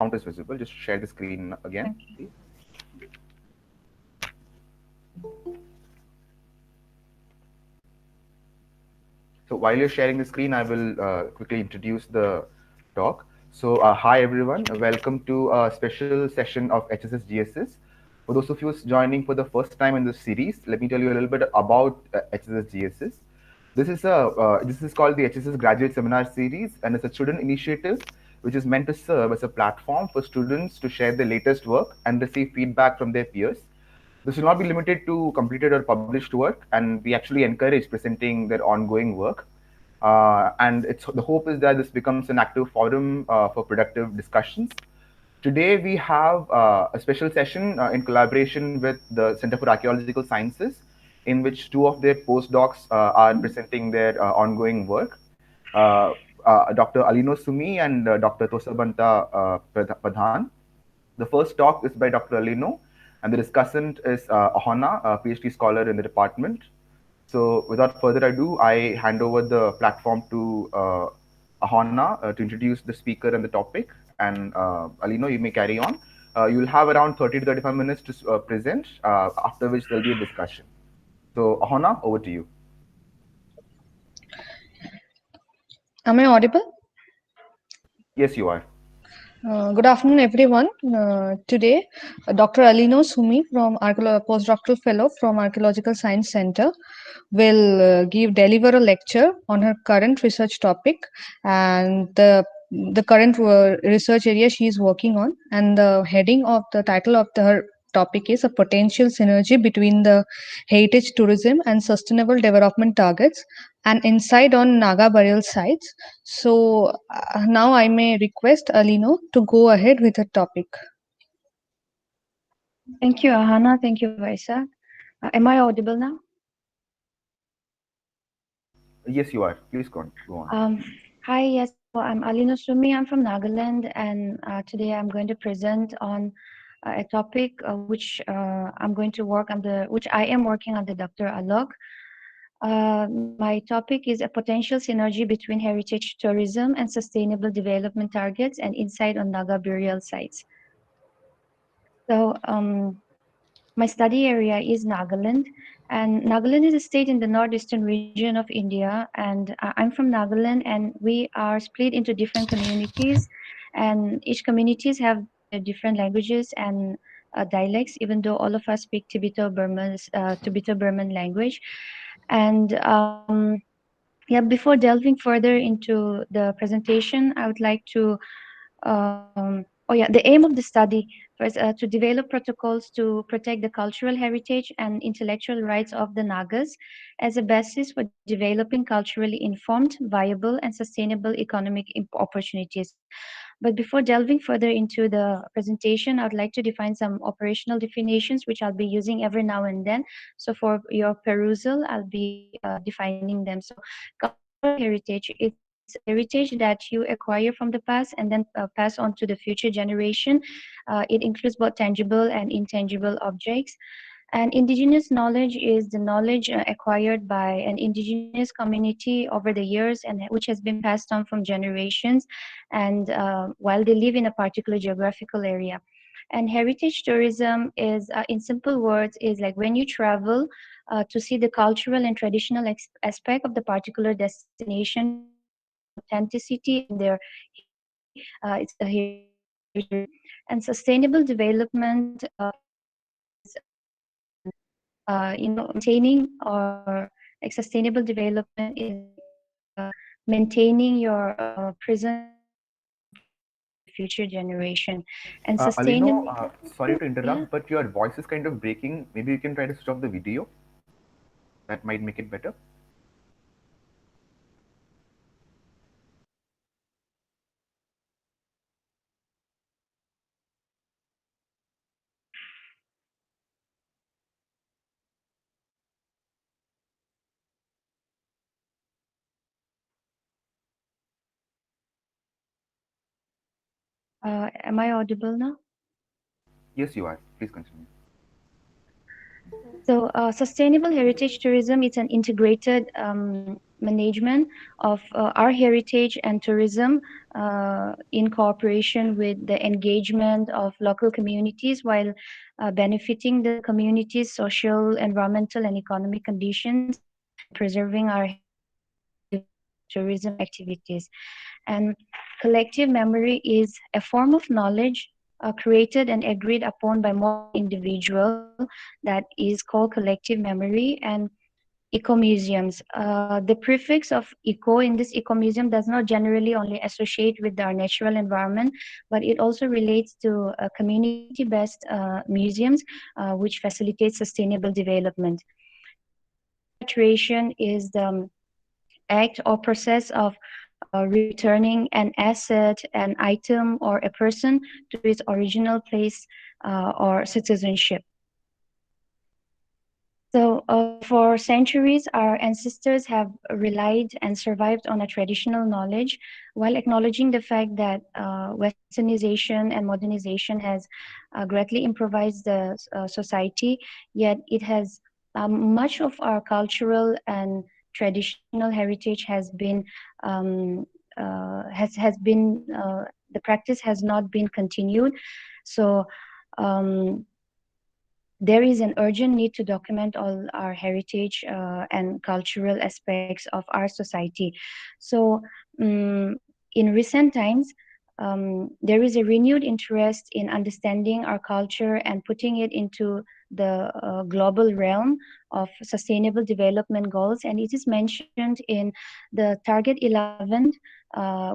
Count is visible. Just share the screen again, please. So while you're sharing the screen, I will quickly introduce the talk. So hi everyone, welcome to a special session of HSS GSS. For those of you joining for the first time in this series, let me tell you a little bit about HSS GSS. This is called the HSS Graduate Seminar Series, and it's a student initiative which is meant to serve as a platform for students to share their latest work and receive feedback from their peers. This will not be limited to completed or published work, and we actually encourage presenting their ongoing work. And it's the hope is that this becomes an active forum for productive discussions. Today we have a special session in collaboration with the Center for Archaeological Sciences, in which two of their postdocs are presenting their ongoing work. Uh, Dr. Alino Sumi and Dr. Tosabanda Padhan. The first talk is by Dr. Alino, and the discussant is Ahona, a PhD scholar in the department. So, without further ado, I hand over the platform to Ahona to introduce the speaker and the topic. And Alino, you may carry on. You will have around 30 to 35 minutes to present, after which there'll be a discussion. So, Ahona, over to you. Am I audible? Yes, you are. Good afternoon, everyone. Today, Dr. Alino Sumi from postdoctoral fellow from Archaeological Science Center will deliver a lecture on her current research topic and the current research area she is working on. And the heading of the title of her topic is a potential synergy between the heritage tourism and sustainable development targets, an insight on Naga burial sites. So now I may request Alino to go ahead with the topic. Thank you, Ahana. Thank you, Vaisa. Am I audible now? Yes, you are. Please go on. Hi, yes. So I'm Alino Sumi. I'm from Nagaland, and today I'm going to present on a topic I'm going to work on which I am working on the Dr. Alok. My topic is a potential synergy between heritage tourism and sustainable development targets and insight on Naga burial sites. So, my study area is Nagaland, and Nagaland is a state in the northeastern region of India. And I'm from Nagaland, and we are split into different communities, and each communities have their different languages and dialects, even though all of us speak Tibeto-Burman language. And yeah, before delving further into the presentation, I would like to the aim of the study was to develop protocols to protect the cultural heritage and intellectual rights of the Nagas as a basis for developing culturally informed, viable, and sustainable economic opportunities. But before delving further into the presentation, I would like to define some operational definitions, which I'll be using every now and then. So for your perusal, I'll be defining them. So cultural heritage, it's a heritage that you acquire from the past and then pass on to the future generation. It includes both tangible and intangible objects. And indigenous knowledge is the knowledge acquired by an indigenous community over the years and which has been passed on from generations and while they live in a particular geographical area. And heritage tourism is, in simple words, is like when you travel to see the cultural and traditional aspect of the particular destination to understand their authenticity and their history. It's a heritage tourism. And sustainable development is maintaining or like sustainable development is like maintaining your present environment and passing on to the future generation. And Alino, sustainable, sorry to yeah. interrupt, but your voice is kind of breaking. Maybe you can try to switch off the video. That might make it better. Am I audible now? Yes, you are. Please continue. So, sustainable heritage tourism is an integrated management of our heritage and tourism in cooperation with the engagement of local communities while benefiting the community's social, environmental, and economic conditions and preserving our heritage through developing tourism activities. And collective memory is a form of knowledge created and agreed upon by more than one individual that is called collective memory. And eco museums. The prefix of eco in this eco museum does not generally only associate with our natural environment, but it also relates to community-based museums, which facilitate sustainable development. And repatriation is the act or process of returning an asset, an item, or a person to its original place or citizenship. So, for centuries, our ancestors have relied and survived on a traditional knowledge while acknowledging the fact that westernization and modernization has greatly improvised the society, yet it has much of our cultural and traditional heritage um, has been the practice has not been continued. So um, there is an urgent need to document all our heritage and cultural aspects of our society. So, um, in recent times, there is a renewed interest in understanding our culture and putting it into the global realm of sustainable development goals. And it is mentioned in the Target 11,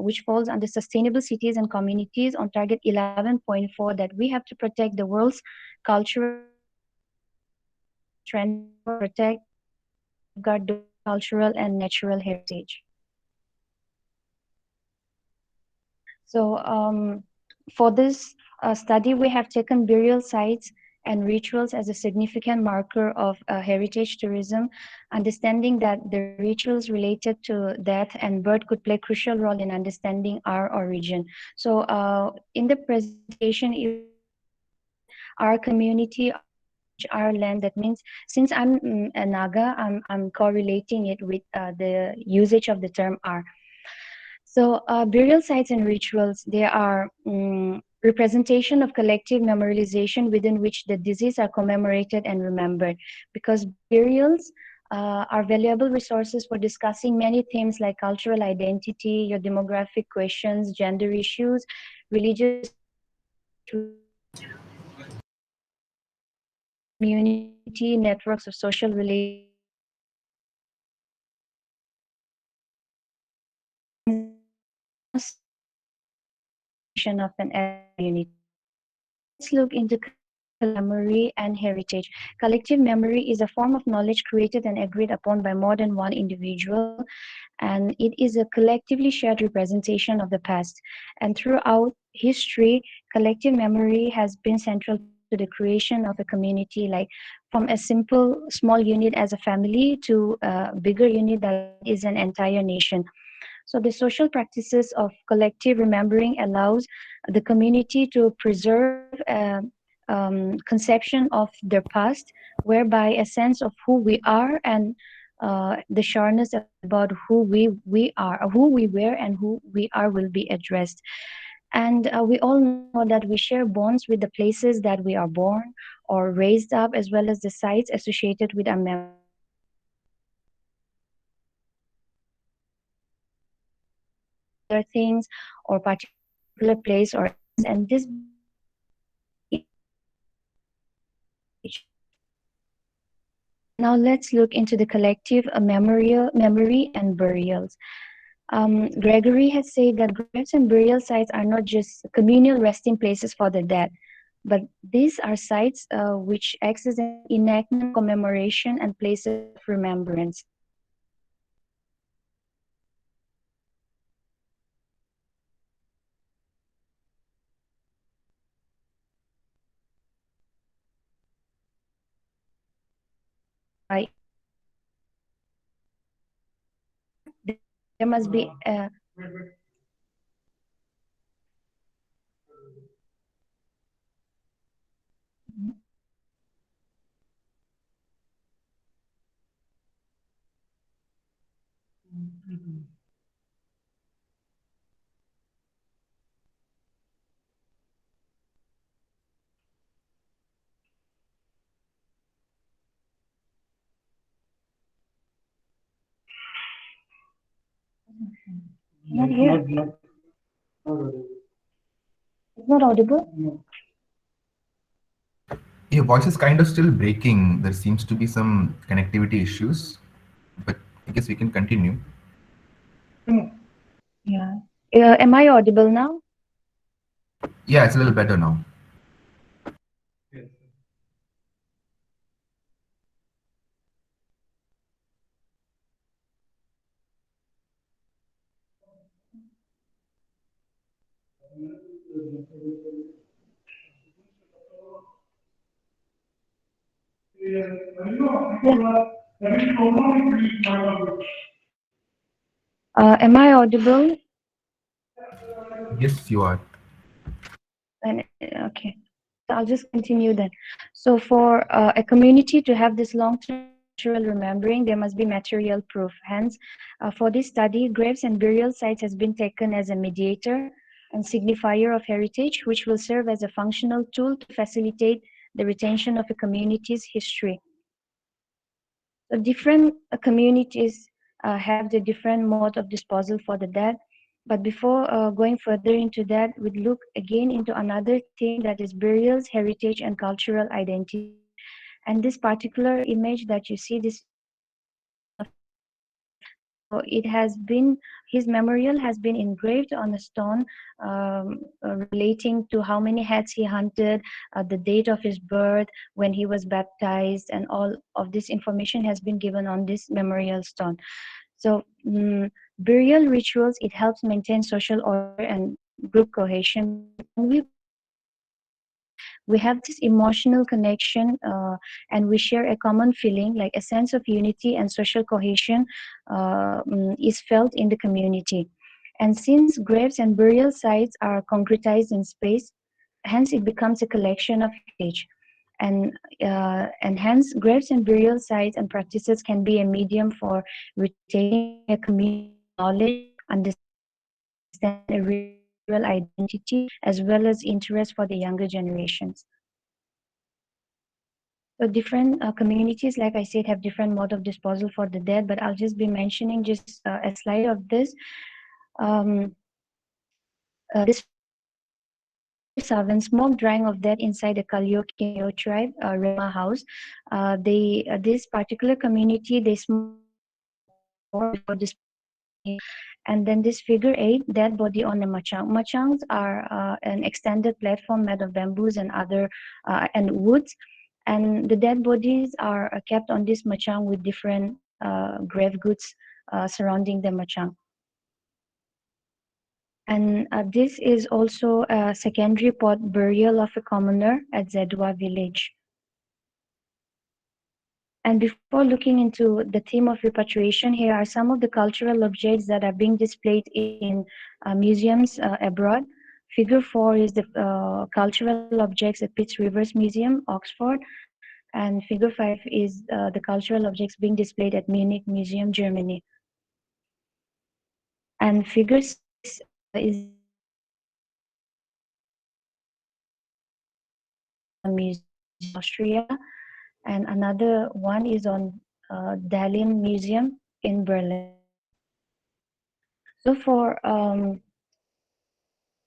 which falls under sustainable cities and communities, on Target 11.4, that we have to protect the world's cultural heritage and strengthen, protect, and safeguard those cultural and natural heritage. So, for this study, we have taken burial sites and rituals as a significant marker of heritage tourism, understanding that the rituals related to death and birth could play a crucial role in understanding our origin. So, in the presentation, it was mentioned that our community, our heritage, our land. That means, since I'm a Naga, I'm correlating it with the usage of the term "our." So, burial sites and rituals, they are representation of collective memorialization within which the deceased are commemorated and remembered. Because burials are valuable resources for discussing many themes like cultural identity, your demographic questions, gender issues, religious issues, community networks of social relations, and transformation of an community. So let's look into collective memory and heritage. Collective memory is a form of knowledge created and agreed upon by more than one individual, and it is a collectively shared representation of the past. And throughout history, collective memory has been central to the creation of a community, like from a simple small unit as a family to a bigger unit that is an entire nation. So the social practices of collective remembering allows the community to preserve a conception of their past, whereby a sense of who we are and the sureness about who we are, who we were, and who we are will be addressed. And we all know that we share bonds with the places that we are born or raised up, as well as the sites associated with our memories. And we may also associate particular things or particular place or events, and this bond enhances our heritage. Now let's look into the collective memory and burials. Gregory has said that graves and burial sites are not just communal resting places for the dead, but these are sites which acts as an enactment, commemoration, and places of remembrance. There must be Not here. It's not audible. Your voice is kind of still breaking. There seems to be some connectivity issues, but I guess we can continue. Yeah. Am I audible now? Yeah, it's a little better now. Am I audible? Yes, you are. Okay. I'll just continue then. So, for a community to have this long-term cultural remembering, there must be material proof. Hence, for this study, graves and burial sites has been taken as a mediator and signifier of heritage, which will serve as a functional tool to facilitate the retention of a community's history. So different communities have the different mode of disposal for the dead. But before going further into that, we'd look again into another theme, that is burials, heritage, and cultural identity. And this particular image that you see, this is of the son of a hunter. So it has been, his memorial has been engraved on a stone, relating to how many heads he hunted, the date of his birth, when he was baptized, and all of this information has been given on this memorial stone. So burial rituals, it helps maintain social order and group cohesion, because when we bury someone, we have this emotional connection, and we share a common feeling, like a sense of unity and social cohesion is felt in the community. And since graves and burial sites are concretized in space, hence it becomes a collection of heritage. And hence graves and burial sites and practices can be a medium for retaining a community's knowledge, understanding and a ritual identity, as well as interest for the younger generations. So different communities, like I said, have different mode of disposal for the dead, but I'll just be mentioning just a slide of this. Um, this figure 7, smoke drying of dead inside the Kalyo Kinyo tribe, Rema house. This particular community, they smoke before disposing the body. And then this figure 8, dead body on a machang. Machangs are an extended platform made of bamboos and other and woods. And the dead bodies are kept on this machang with different grave goods surrounding the machang. And this is also a secondary pot burial of a commoner at Zedwa village. And before looking into the theme of repatriation, here are some of the cultural objects that are being displayed in museums abroad. Figure 4 is the cultural objects at Pitts Rivers Museum, Oxford. And figure 5 is the cultural objects being displayed at Munich Museum, Germany. And figure 6 is the Tosabanda Museum in Austria. And another one is on Dahlen Museum in Berlin. So for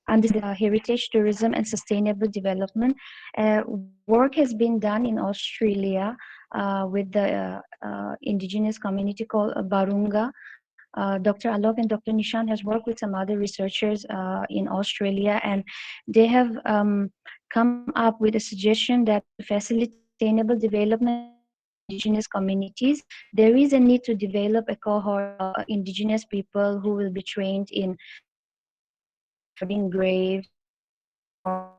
understanding heritage, tourism, and sustainable development, work has been done in Australia with the indigenous community called Barunga. Dr. Alok and Dr. Nishan has worked with some other researchers in Australia, and they have come up with a suggestion that to facilitate sustainable development of these indigenous communities, there is a need to develop a cohort of indigenous people who will be trained in guarding graves or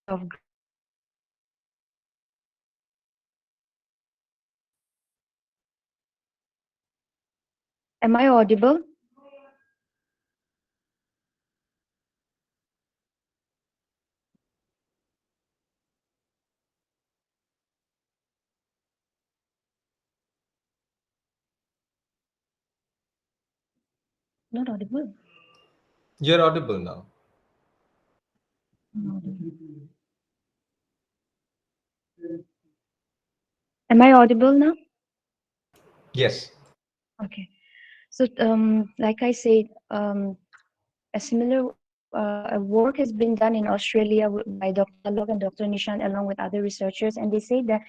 of graves. Am I audible? Not audible. You're audible now. Not audible. Am I audible now? Yes. Okay. So, like I said, a similar work has been done in Australia by Dr. Alok and Dr. Nishan along with other researchers, and they say that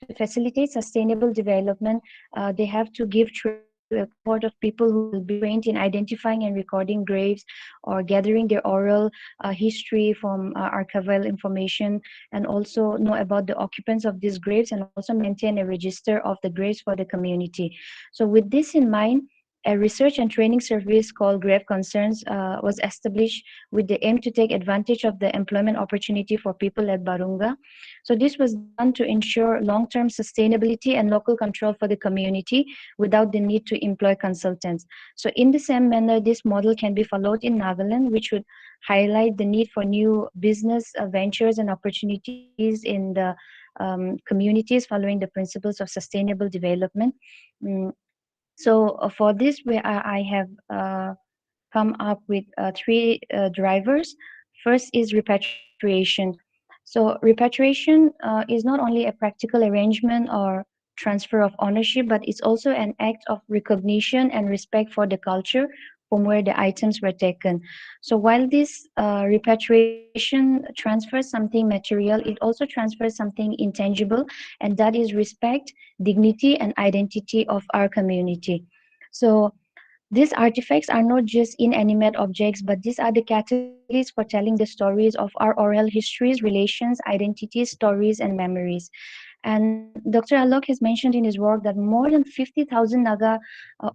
to facilitate sustainable development, they have to give training to a cohort of people who will be trained in identifying and recording graves or gathering their oral history from archival information, and also know about the occupants of these graves and also maintain a register of the graves for the community. So with this in mind, a research and training service called Grave Concerns was established with the aim to take advantage of the employment opportunity for people at Barunga. So this was done to ensure long-term sustainability and local control for the community without the need to employ consultants. So in the same manner, this model can be followed in Nagaland, which would highlight the need for new business ventures and opportunities in the communities following the principles of sustainable development. Mm, so for this, I have come up with three drivers. First is repatriation. So repatriation is not only a practical arrangement or transfer of ownership, but it's also an act of recognition and respect for the culture from where the items were taken. So while this repatriation transfers something material, it also transfers something intangible, and that is respect, dignity, and identity of our community. So these artifacts are not just inanimate objects, but these are the catalysts for telling the stories of our oral histories, relations, identities, stories, and memories. And Dr. Alok has mentioned in his work that more than 50,000 Naga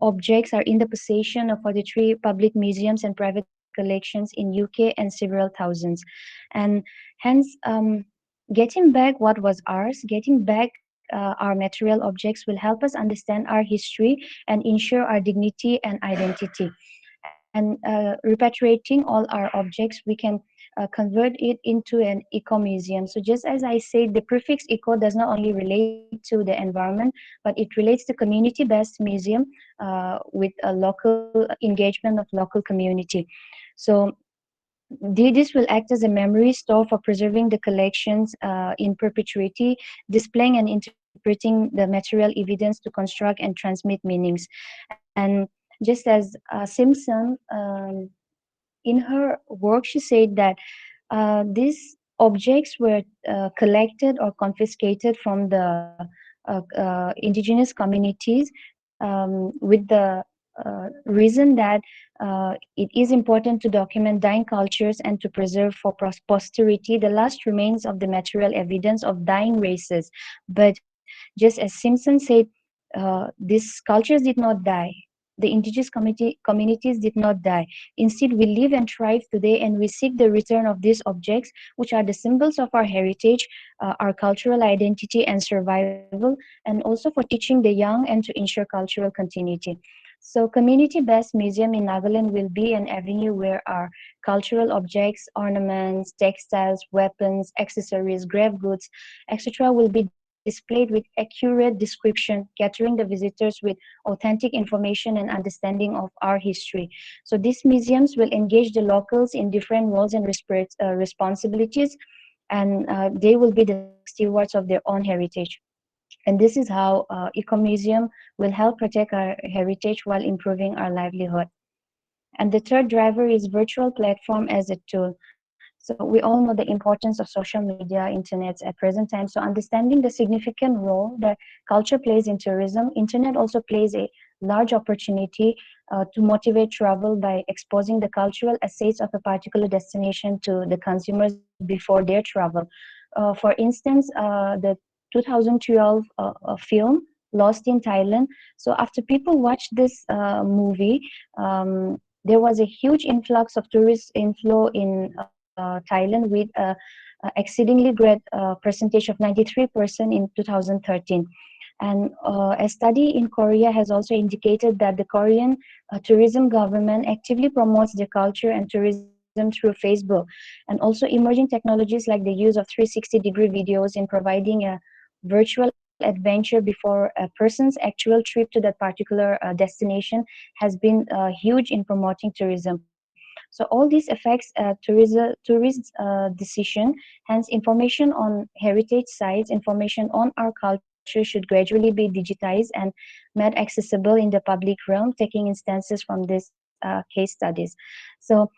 objects are in the possession of 43 public museums and private collections in UK and several thousands. And hence, getting back what was ours, getting back our material objects will help us understand our history and ensure our dignity and identity. And repatriating all our objects, we can convert it into an eco museum. So just as I said, the prefix eco does not only relate to the environment, but it relates to community based museum with a local engagement of local community. So this will act as a memory store for preserving the collections in perpetuity, displaying and interpreting the material evidence to construct and transmit meanings. And just as Simpson, in her work, she said that these objects were collected or confiscated from the indigenous communities with the reason that it is important to document dying cultures and to preserve for posterity the last remains of the material evidence of dying races. But just as Simpson said, these cultures did not die. The indigenous communities did not die. Instead, we live and thrive today, and we seek the return of these objects, which are the symbols of our heritage, our cultural identity and survival, and also for teaching the young and to ensure cultural continuity. So, community-based museum in Nagaland will be an avenue where our cultural objects, ornaments, textiles, weapons, accessories, grave goods, etc., will be displayed with accurate description, catering the visitors with authentic information and understanding of our history. So these museums will engage the locals in different roles and responsibilities, and they will be the stewards of their own heritage. And this is how Eco Museum will help protect our heritage while improving our livelihood. And the third driver is virtual platform as a tool. So we all know the importance of social media, internets at present time. So understanding the significant role that culture plays in tourism, internet also plays a large opportunity to motivate travel by exposing the cultural assets of a particular destination to the consumers before their travel. For instance, the 2012 film Lost in Thailand. So after people watched this movie, there was a huge influx of tourist inflow in Thailand with exceedingly great percentage of 93% in 2013. And a study in Korea has also indicated that the Korean tourism government actively promotes their culture and tourism through Facebook, and also emerging technologies like the use of 360-degree videos in providing a virtual adventure before a person's actual trip to that particular destination has been huge in promoting tourism. So all these affects tourists' decision. Hence, information on heritage sites, information on our culture should gradually be digitized and made accessible in the public realm, taking instances from these case studies. So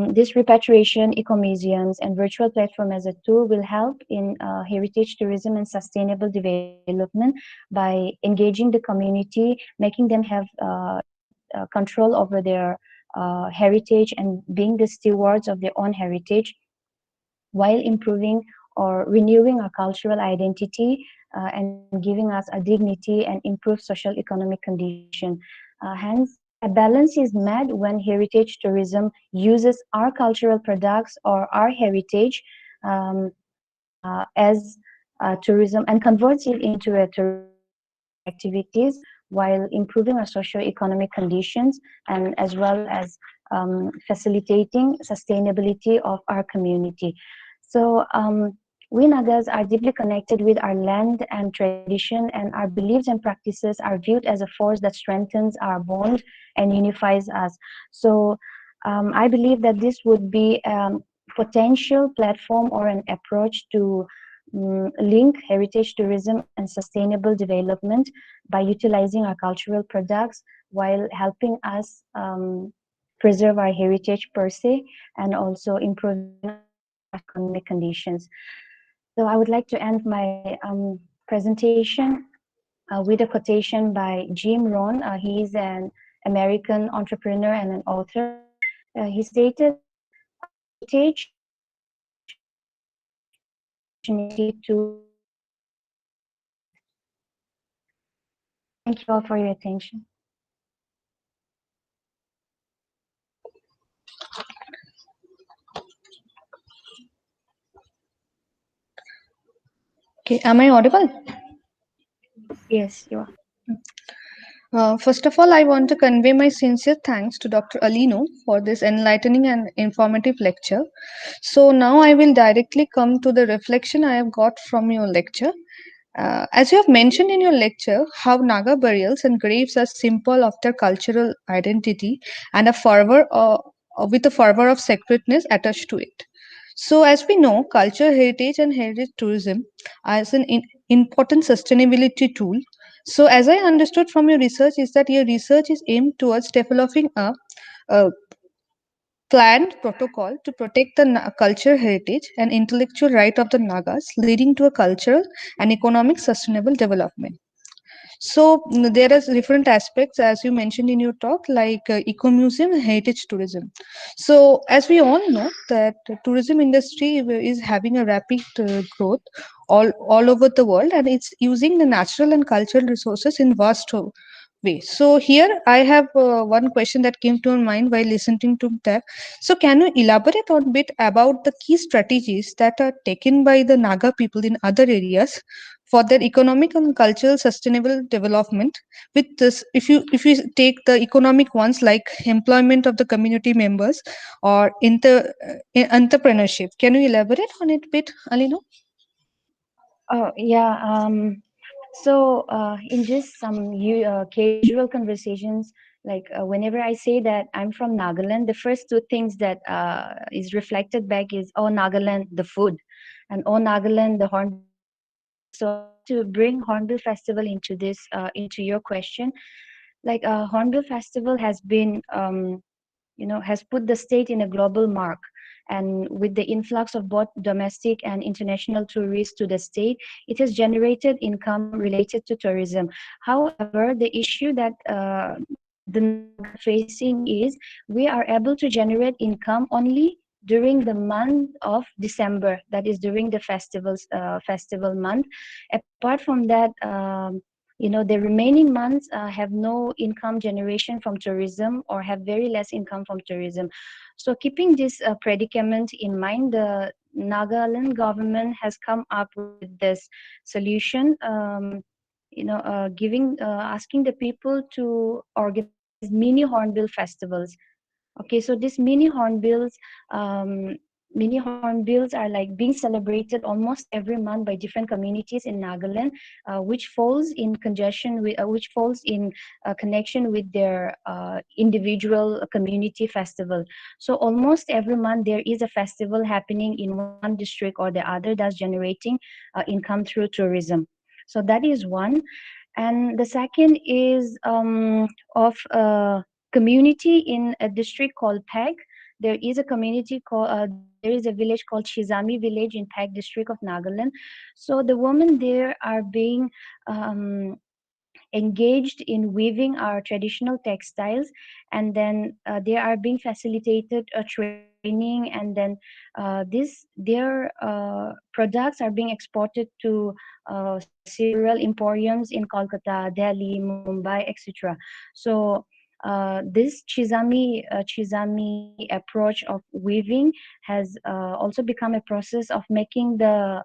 this repatriation, eco-museums, and virtual platform as a tool will help in heritage tourism and sustainable development by engaging the community, making them have control over their heritage and being the stewards of their own heritage while improving or renewing our cultural identity and giving us a dignity and improved social economic condition. Hence, a balance is met when heritage tourism uses our cultural products or our heritage um, as tourism and converts it into a tourism activities while improving our socio-economic conditions and as well as facilitating sustainability of our community. So we Nagas are deeply connected with our land and tradition, and our beliefs and practices are viewed as a force that strengthens our bond and unifies us. So I believe that this would be potential platform or an approach to link heritage tourism and sustainable development by utilizing our cultural products while helping us preserve our heritage per se and also improving our socio-economic conditions. So I would like to end my presentation with a quotation by Jim Rohn. He is an American entrepreneur and an author. He stated that heritage gives us the opportunity to create impact. Thank you all for your attention. Okay, am I audible? Yes, you are. First of all, I want to convey my sincere thanks to Dr. Alino for this enlightening and informative lecture. So now I will directly come to the reflection I have got from your lecture. As you have mentioned in your lecture, how Naga burials and graves are symbol of their cultural identity and a fervor with a fervor of sacredness attached to it. So, as we know, culture, heritage, and heritage tourism as an important sustainability tool. So, as I understood from your research, is that your research is aimed towards developing a planned protocol to protect the culture heritage and intellectual right of the Nagas, leading to a cultural and economic sustainable development. So there are different aspects, as you mentioned in your talk, like eco-museum and heritage tourism. So as we all know that the tourism industry is having a rapid growth all over the world, and it's using the natural and cultural resources in vast way. So here I have one question that came to my mind while listening to that. So can you elaborate on a bit about the key strategies that are taken by the Naga people in other areas for their economic and cultural sustainable development? With this, if you take the economic ones like employment of the community members or entrepreneurship, can you elaborate on it a bit, Alino? Oh, yeah. In just some casual conversations, like whenever I say that I'm from Nagaland, the first two things that is reflected back is, oh, Nagaland, the food, and oh, Nagaland, the Hornbill Festival. So I would like to bring Hornbill Festival into this, into your question. Like Hornbill Festival has been has put the state in a global mark, and with the influx of both domestic and international tourists to the state, it has generated income related to tourism. However, the issue that the Nagas are facing is we are able to generate income only during the month of December, that is during the festival month. Apart from that, the remaining months have no income generation from tourism or have very less income from tourism. So keeping this predicament in mind, the Nagaland government has come up with this solution, giving asking the people to organize mini hornbill festivals. Okay, so these mini hornbills, mini hornbills are like being celebrated almost every month by different communities in Nagaland, which falls in congestion with, which falls in connection with their individual community festival. So almost every month there is a festival happening in one district or the other that's generating income through tourism. So that is one. And the second is of community in a district called Peg. There is a community called, there is a village called Chizami village in Peg district of Nagaland. So the women there are being um, engaged in weaving our traditional textiles, and then they are being facilitated a training, and then their products are being exported to several emporiums in Kolkata, Delhi, Mumbai, etc. So this Chizami approach of weaving has also become a process of making the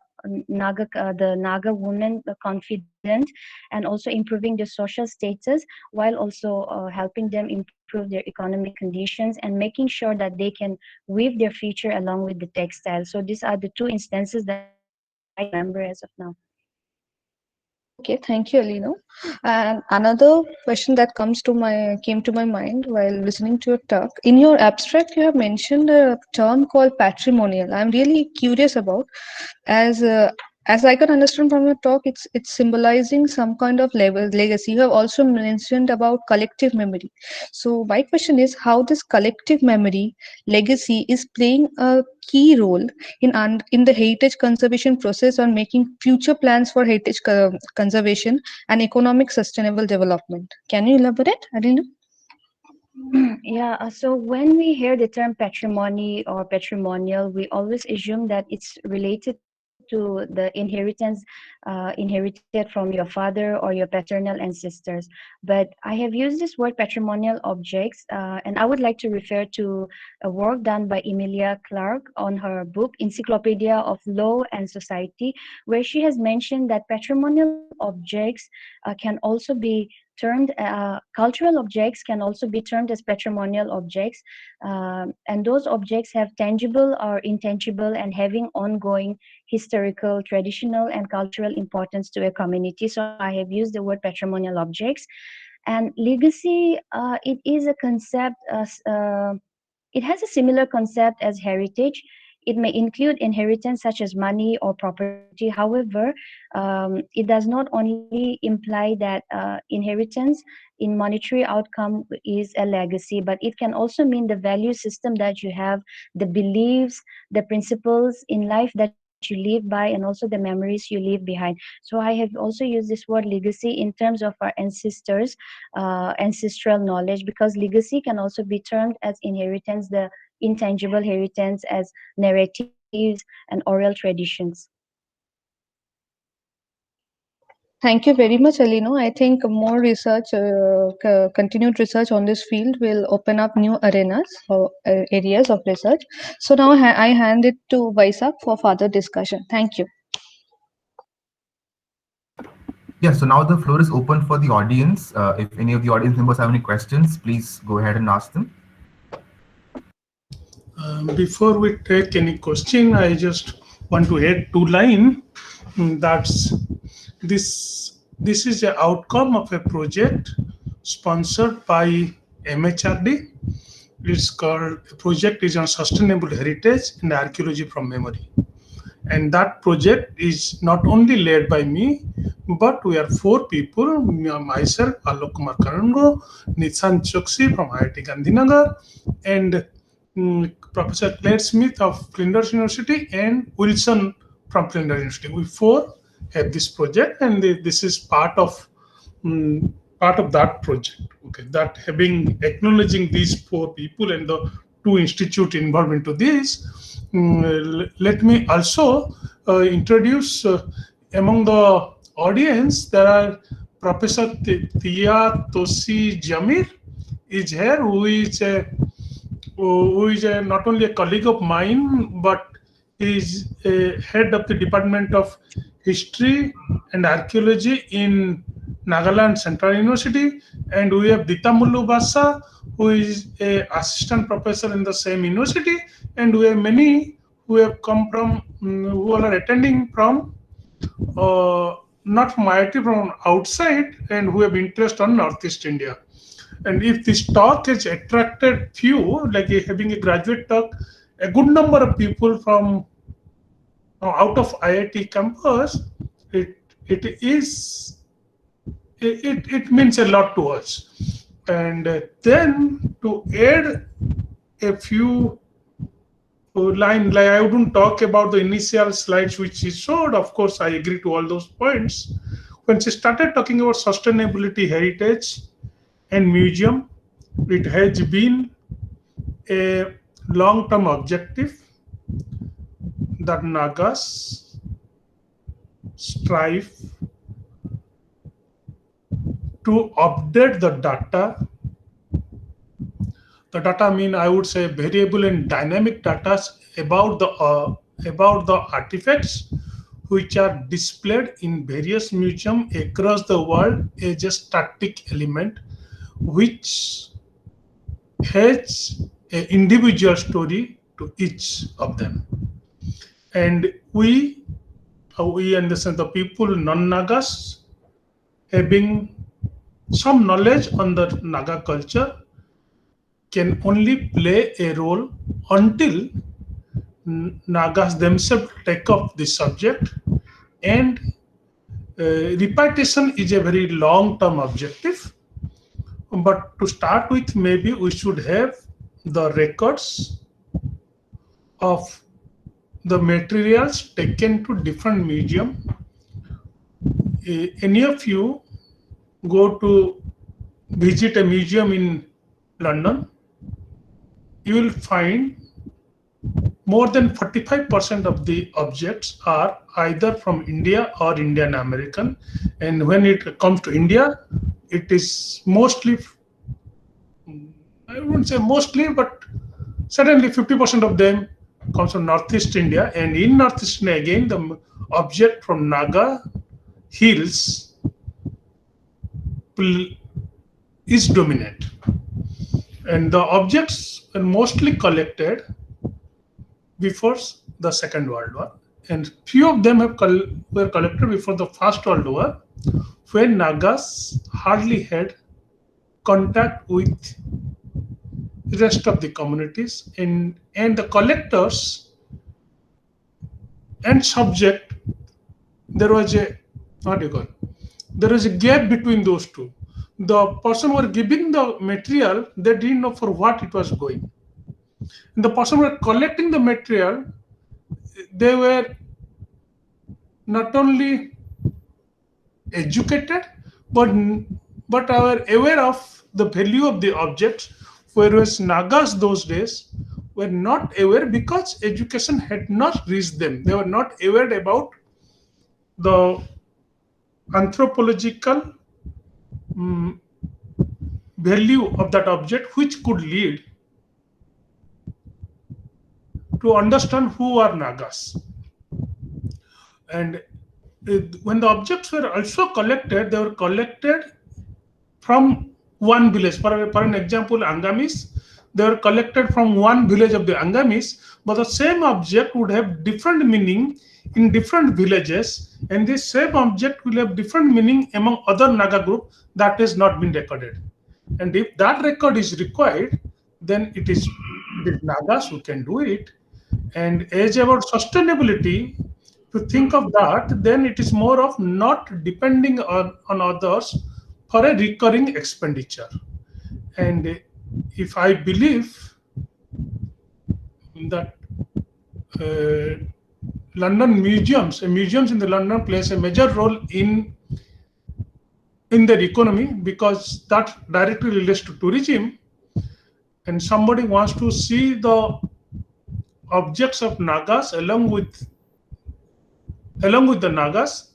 Naga women confident, and also improving their social status, while also helping them improve their economic conditions and making sure that they can weave their future along with the textile. So these are the two instances that I can remember as of now. Okay, thank you, Alino. And another question that came to my mind while listening to your talk. In your abstract, you have mentioned a term called patrimonial. I'm really curious about, as as I can understand from your talk, it's symbolizing some kind of legacy. You have also mentioned about collective memory. So my question is how this collective memory legacy is playing a key role in the heritage conservation process on making future plans for heritage conservation and economic sustainable development. Can you elaborate? I didn't know. Yeah, so when we hear the term patrimony or patrimonial, we always assume that it's related to the inherited from your father or your paternal ancestors. But I have used this word patrimonial objects, and I would like to refer to a work done by Emilia Clarke on her book Encyclopedia of Law and Society, where she has mentioned that patrimonial objects can also be termed cultural objects can also be termed as patrimonial objects, and those objects have tangible or intangible and having ongoing historical, traditional, and cultural importance to a community. So I have used the word patrimonial objects. And legacy, it is a concept. It has a similar concept as heritage. It may include inheritance such as money or property. However, it does not only imply that inheritance in monetary outcome is a legacy, but it can also mean the value system that you have, the beliefs, the principles in life that you live by, and also the memories you leave behind. So I have also used this word legacy in terms of our ancestors, ancestral knowledge, because legacy can also be termed as inheritance, the intangible inheritance as narratives and oral traditions. Thank you very much, Alino. I think more research, continued research on this field will open up new arenas or areas of research. So now I hand it to Vaisak for further discussion. Thank you. Yeah, so now the floor is open for the audience. If any of the audience members have any questions, please go ahead and ask them. Before we take any question, I just want to add two line. That's this is the outcome of a project sponsored by MHRD. It's called a project is on sustainable heritage and archaeology from memory. And that project is not only led by me, but we are four people, myself, Alok Kumar Karango, Nishan Choksi from IIT Gandhinagar, and Professor Claire Smith of Flinders University, and Wilson from Flinders University. We four have this project, and this is part of that project. Okay, that having acknowledging these four people and the two institute involved into this. Let me also introduce among the audience there are Professor Tia Tosi Jamir is here, who is not only a colleague of mine, but is a head of the Department of History and Archaeology in Nagaland Central University. And we have Dita Mullu Basa, who is a assistant professor in the same university. And we have many who have come from, who are attending from, not from IIT, from outside, and who have interest on Northeast India. And if this talk has attracted few, like having a graduate talk, a good number of people from out of IIT campus, it means a lot to us. And then to add a few line, like I wouldn't talk about the initial slides which she showed. Of course, I agree to all those points. When she started talking about sustainability, heritage, and museum, it has been a long-term objective that Nagas strive to update the data. The data mean, I would say, variable and dynamic data about the artifacts which are displayed in various museums across the world as a static element, which has an individual story to each of them. And we understand the people, non-Nagas, having some knowledge on the Naga culture, can only play a role until Nagas themselves take up the subject, and repetition is a very long-term objective. But to start with, maybe we should have the records of the materials taken to different museum. Any of you go to visit a museum in London, you will find more than 45% of the objects are either from India or Indian American. And when it comes to India, it is mostly, I wouldn't say mostly, but certainly 50% of them comes from Northeast India. And in Northeast India, again, the object from Naga hills is dominant. And the objects are mostly collected before the Second World War. And few of them were collected before the First World War, when Nagas hardly had contact with the rest of the communities, and the collectors and subject, there was a gap between those two. The person who were giving the material, they didn't know for what it was going. And the person who were collecting the material, they were not only educated, but are aware of the value of the objects, whereas Nagas those days were not aware because education had not reached them. They were not aware about the anthropological value of that object, which could lead to understand who are Nagas. And when the objects were also collected, they were collected from one village. For an example, Angamis, they were collected from one village of the Angamis, but the same object would have different meaning in different villages, and this same object will have different meaning among other Naga group that has not been recorded. And if that record is required, then it is Nagas who can do it. And as about sustainability, to think of that, then it is more of not depending on others for a recurring expenditure. And if I believe that London museums in the London plays a major role in their economy, because that directly relates to tourism, and somebody wants to see the objects of Nagas along with the Nagas,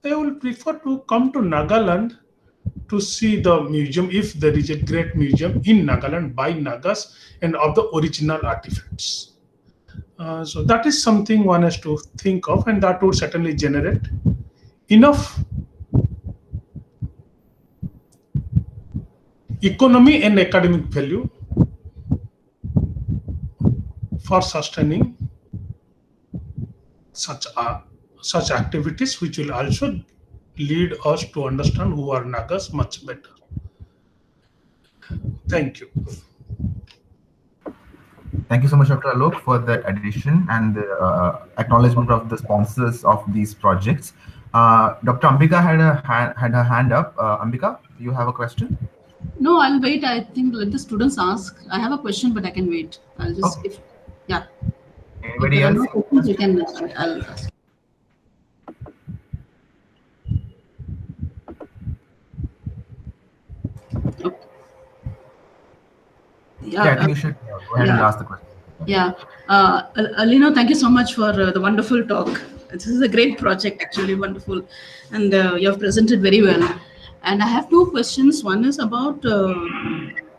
they will prefer to come to Nagaland to see the museum, if there is a great museum in Nagaland by Nagas and of the original artifacts. So that is something one has to think of, and that would certainly generate enough economy and academic value for sustaining such such activities, which will also lead us to understand who are Nagas much better. Thank you. Thank you so much, Dr. Alok, for that addition and the acknowledgement of the sponsors of these projects. Dr. Ambika had her hand up. Ambika, you have a question? No, I'll wait. I think let the students ask. I have a question, but I can wait. I'll just, Okay. if, yeah. If Anybody there are else? no questions, we can, I'll ask. Okay. Yeah, I think you should go ahead and ask the question. Yeah. Alino, thank you so much for the wonderful talk. This is a great project, actually, wonderful. And you have presented very well. And I have two questions. One is about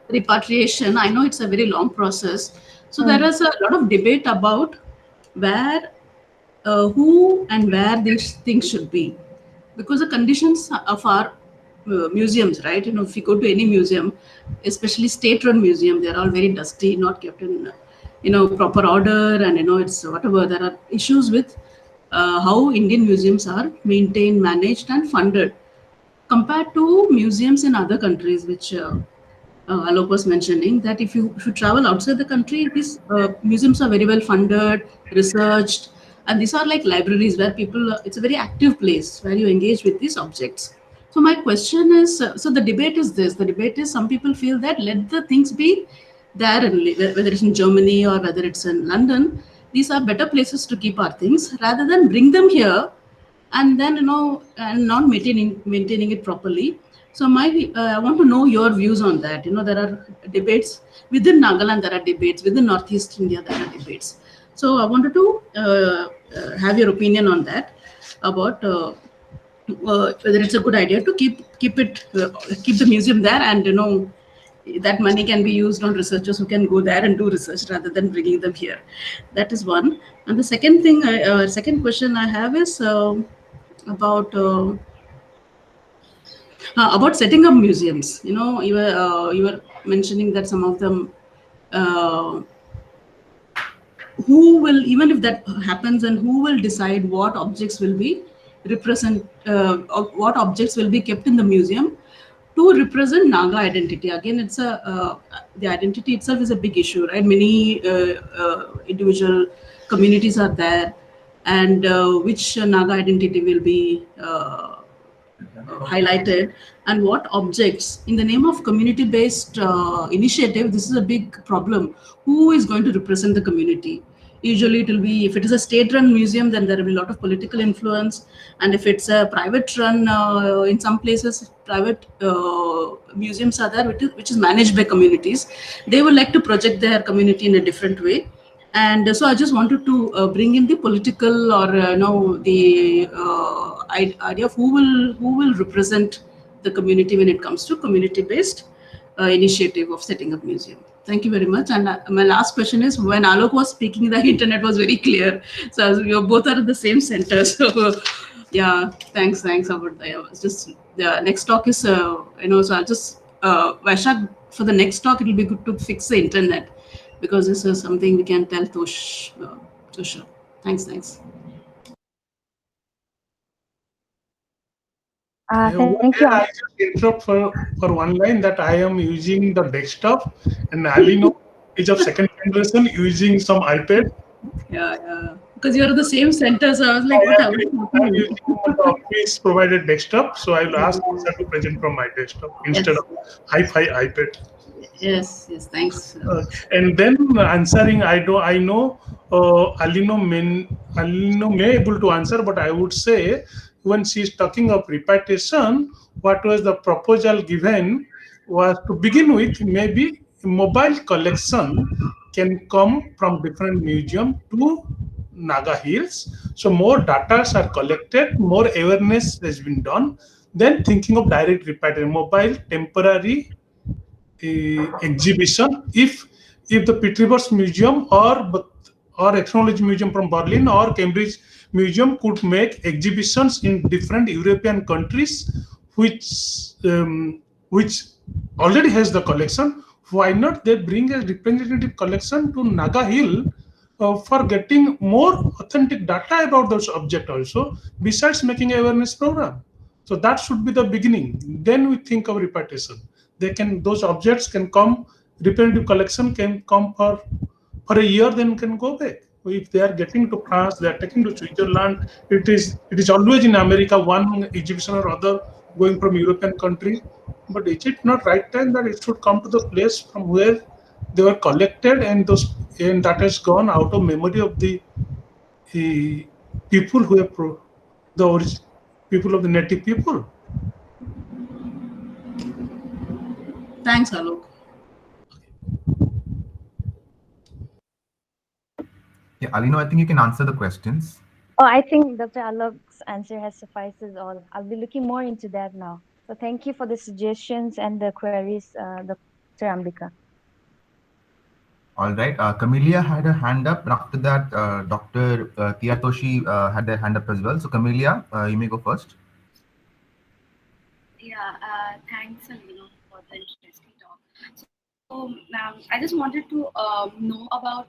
repatriation. I know it's a very long process. So there is a lot of debate about where, who and where these things should be. Because the conditions of our museums, right? You know, if you go to any museum, especially state-run museum, they're all very dusty, not kept in, proper order, and it's whatever. There are issues with how Indian museums are maintained, managed, and funded compared to museums in other countries, which Alok was mentioning. That if you travel outside the country, these museums are very well funded, researched, and these are like libraries where people. It's a very active place where you engage with these objects. So my question is, so the debate is this. The debate is some people feel that let the things be there, and whether it's in Germany or whether it's in London, these are better places to keep our things rather than bring them here and then and not maintaining it properly. So my I want to know your views on that. There are debates within Nagaland, there are debates within Northeast India, there are debates. So I wanted to have your opinion on that, about whether it's a good idea to keep the museum there, and that money can be used on researchers who can go there and do research rather than bringing them here. That is one. And the second thing, second question I have is about setting up museums. You were mentioning that some of them, uh, who will, even if that happens, and who will decide what objects will be what objects will be kept in the museum to represent Naga identity. Again, it's the identity itself is a big issue, right? Many individual communities are there, and which Naga identity will be highlighted, and what objects in the name of community-based initiative. This is a big problem. Who is going to represent the community? Usually it will be, if it is a state-run museum, then there will be a lot of political influence, and if it's a private-run, in some places private museums are there, which is managed by communities. They would like to project their community in a different way. And so I just wanted to bring in the political, or the idea of who will represent the community when it comes to community-based initiative of setting up museum. Thank you very much. And my last question is, when Alok was speaking, the internet was very clear. So you both are at the same center. So yeah, thanks about that. It's just the next talk is so I'll just Vaishak, for the next talk it will be good to fix the internet, because this is something we can tell Tosha. Thanks. Thank you. I just interrupt for one line that I am using the desktop, and Alino is of second generation using some iPad. Yeah. Because you're at the same center, so I was like, what happened? I'm using the office provided desktop, so I'll ask Tosha to present from my desktop instead of hi-fi iPad. Yes, thanks. And then answering, I know Alino may able to answer, but I would say when she is talking of repatriation, what was the proposal given was, to begin with, maybe mobile collection can come from different museum to Naga Hills. So more data are collected, more awareness has been done. Then thinking of direct repatriation, mobile temporary exhibition. If the Petribus Museum or Ethnology Museum from Berlin or Cambridge Museum could make exhibitions in different European countries, which already has the collection, why not they bring a representative collection to Naga Hill for getting more authentic data about those objects also, besides making awareness program. So that should be the beginning. Then we think of repartition. Those objects can come, repetitive collection can come for a year, then can go back. If they are getting to France, they are taking to Switzerland. It is always in America, one exhibition or other going from European country. But is it not right time that it should come to the place from where they were collected, and that has gone out of memory of the people who have people of the native people. Thanks, Alok. Yeah, Alino, I think you can answer the questions. Oh, I think Dr. Alok's answer has suffices all. I'll be looking more into that now. So thank you for the suggestions and the queries, Dr. Ambika. All right. Camellia had her hand up, and after that, Dr. Tiatoshi had their hand up as well. So, Camellia, you may go first. Yeah, thanks, Alino, for the interesting talk. So, I just wanted to know about.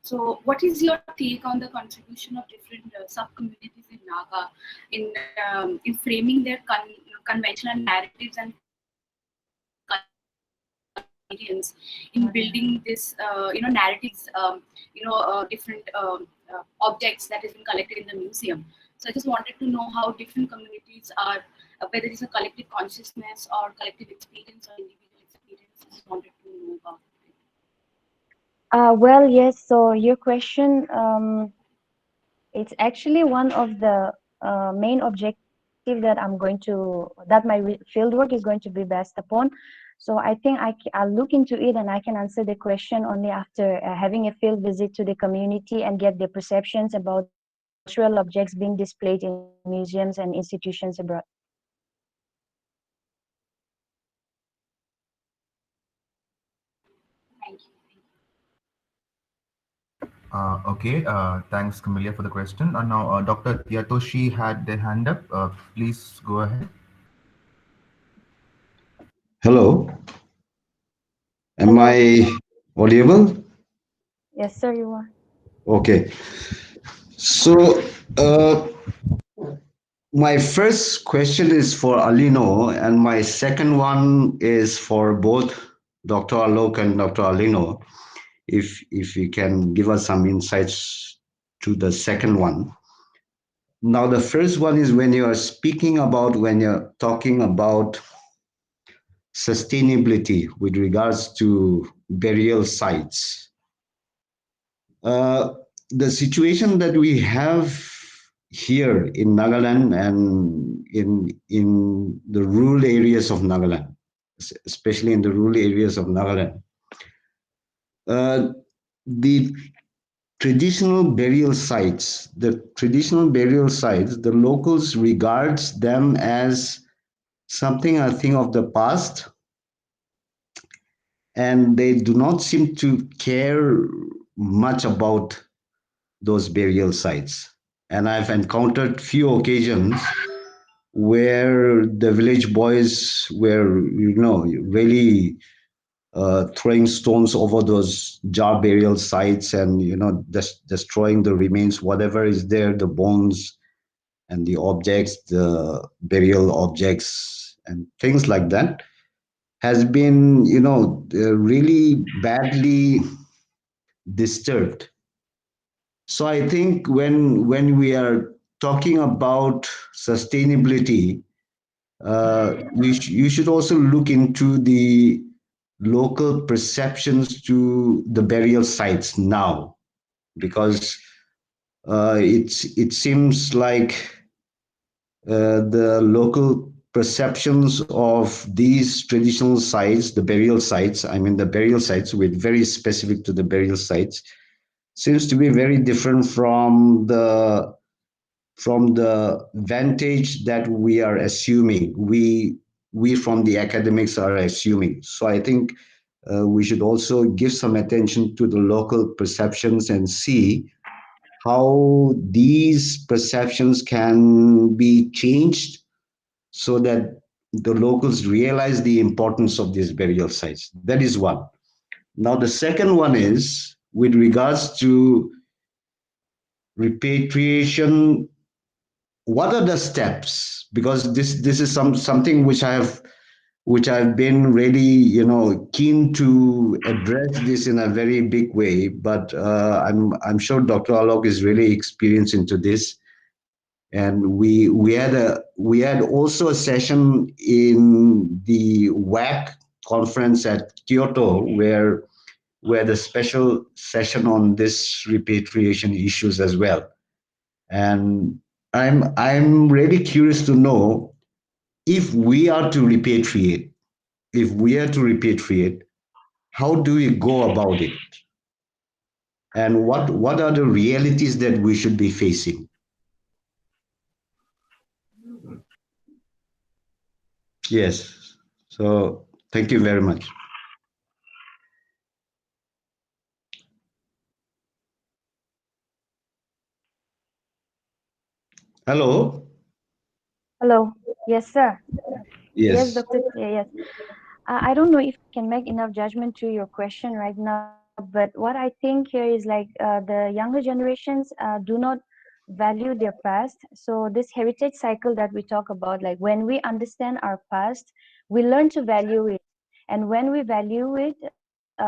So, what is your take on the contribution of different sub-communities in Naga in framing their conventional narratives and experience in building this, narratives, different objects that has been collected in the museum. So I just wanted to know how different communities are, whether it's a collective consciousness or collective experience or individual experience. I just wanted to know about it. Well, yes. So your question, it's actually one of the main objective that my fieldwork is going to be based upon. So I think I'll look into it and I can answer the question only after having a field visit to the community and get their perceptions about the cultural objects being displayed in museums and institutions abroad. Thank you. Okay. Thanks, Camellia, for the question. And now, Dr. Tiatoshi had their hand up. Please go ahead. Hello, am Hello. I audible? Yes, sir, you are. Okay, so my first question is for Alino, and my second one is for both Dr. Alok and Dr. Alino. If you can give us some insights to the second one. Now, the first one is when you're talking about sustainability with regards to burial sites. The situation that we have here in Nagaland and in the rural areas of Nagaland, especially in the rural areas of Nagaland, the traditional burial sites, the locals regards them as something, a thing of the past, and they do not seem to care much about those burial sites. And I've encountered few occasions where the village boys were, really throwing stones over those jar burial sites and, destroying the remains, whatever is there, the bones and the objects, the burial objects and things like that, has been, really badly disturbed. So I think when we are talking about sustainability, you should also look into the local perceptions to the burial sites now, because it seems like the local perceptions of these traditional sites, the burial sites, the burial sites with very specific to the burial sites, seems to be very different from the vantage that we are assuming, we from the academics are assuming. So I think we should also give some attention to the local perceptions and see how these perceptions can be changed so that the locals realize the importance of these burial sites. That is one. Now the second one is with regards to repatriation, what are the steps? Because this is something which I've been really, keen to address this in a very big way. But I'm sure Dr. Alok is really experienced into this. And we had also a session in the WAC conference at Kyoto, where the special session on this repatriation issues as well. And I'm really curious to know, if we are to repatriate, how do we go about it? And what are the realities that we should be facing? Yes. So thank you very much. Hello. Hello. Yes, sir. Yes, Yes. Doctor. Yes. I don't know if I can make enough judgment to your question right now, but what I think here is like the younger generations do not value their past. So this heritage cycle that we talk about, like when we understand our past, we learn to value it, and when we value it,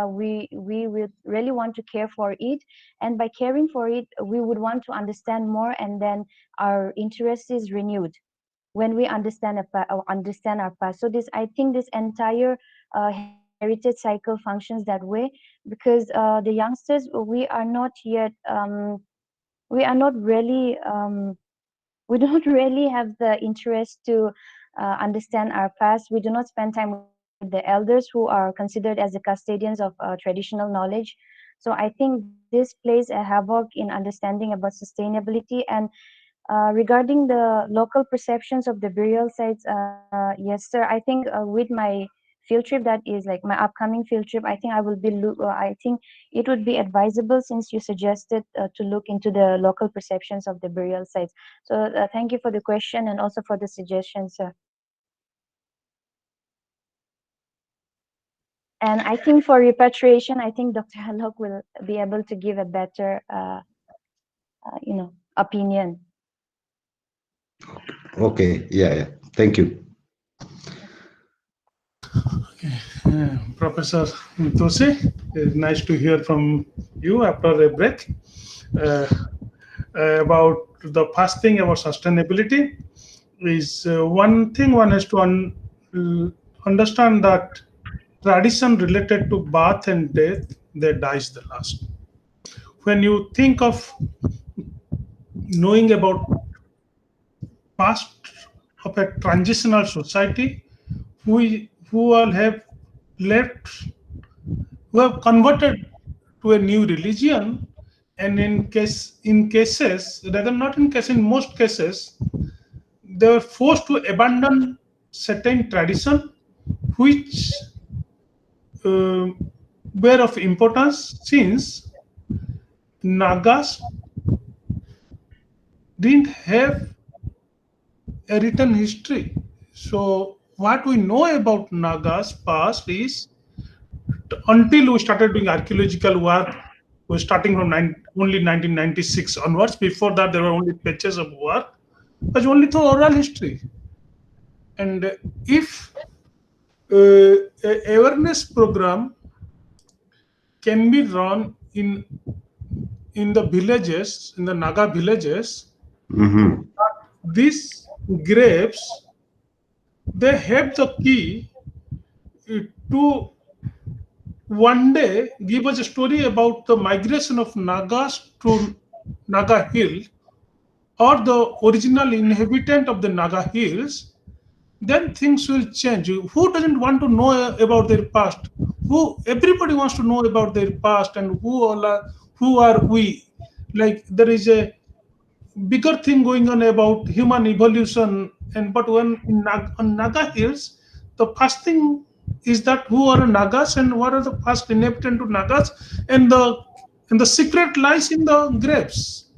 we would really want to care for it, and by caring for it, we would want to understand more, and then our interest is renewed when we understand our past. So this, I think, this entire heritage cycle functions that way, because the youngsters, we are not really we do not really have the interest to understand our past. We do not spend time with the elders who are considered as the custodians of traditional knowledge. So I think this plays a havoc in understanding about sustainability. And regarding the local perceptions of the burial sites, yes, sir. I think with my field trip, that is like my upcoming field trip, I think I will be. I think it would be advisable, since you suggested to look into the local perceptions of the burial sites. So thank you for the question and also for the suggestion, sir. And I think for repatriation, I think Dr. Halok will be able to give a better, opinion. Okay. Yeah. Yeah. Thank you. Professor Tosi, it's nice to hear from you after a break. Uh, about the first thing about sustainability is one thing one has to understand that tradition related to birth and death, they dies the last. When you think of knowing about past of a transitional society, who all have left, who have converted to a new religion, and in cases, rather not in case, in most cases, they were forced to abandon certain tradition which uh, were of importance, since Nagas didn't have a written history. So what we know about Nagas past is, until we started doing archaeological work, we're starting from only 1996 onwards. Before that, there were only patches of work, but only through oral history. And if a awareness program can be run in the villages, in the Naga villages, Mm-hmm. these graves, they have the key to one day give us a story about the migration of Nagas to Naga Hill, or the original inhabitant of the Naga Hills. Then things will change. Who doesn't want to know about their past? Everybody wants to know about their past, and who are we? Like, there is a bigger thing going on about human evolution, and but when on Naga Hills, the first thing is that who are Nagas and what are the first inhabitant to Nagas, and the secret lies in the graves,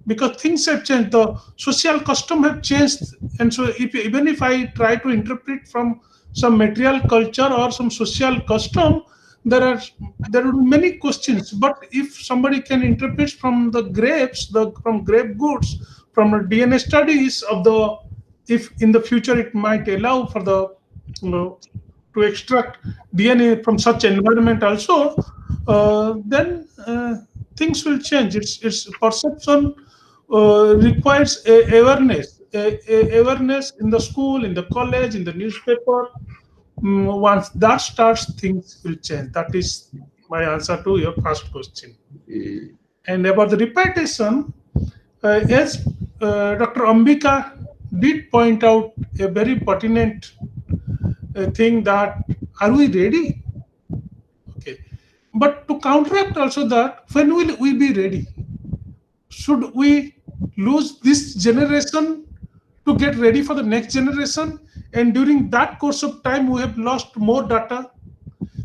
because things have changed, the social custom have changed. And so even if I try to interpret from some material culture or some social custom, there are many questions. But if somebody can interpret from the grapes, from grape goods, from the DNA studies of the, if in the future it might allow for the, to extract DNA from such environment also, then things will change. Its perception requires awareness, awareness in the school, in the college, in the newspaper. Once that starts, things will change. That is my answer to your first question. And about the repetition, as Dr. Ambika did point out a very pertinent thing, that are we ready? Okay. But to counteract also that, when will we be ready? Should we lose this generation to get ready for the next generation? And during that course of time, we have lost more data,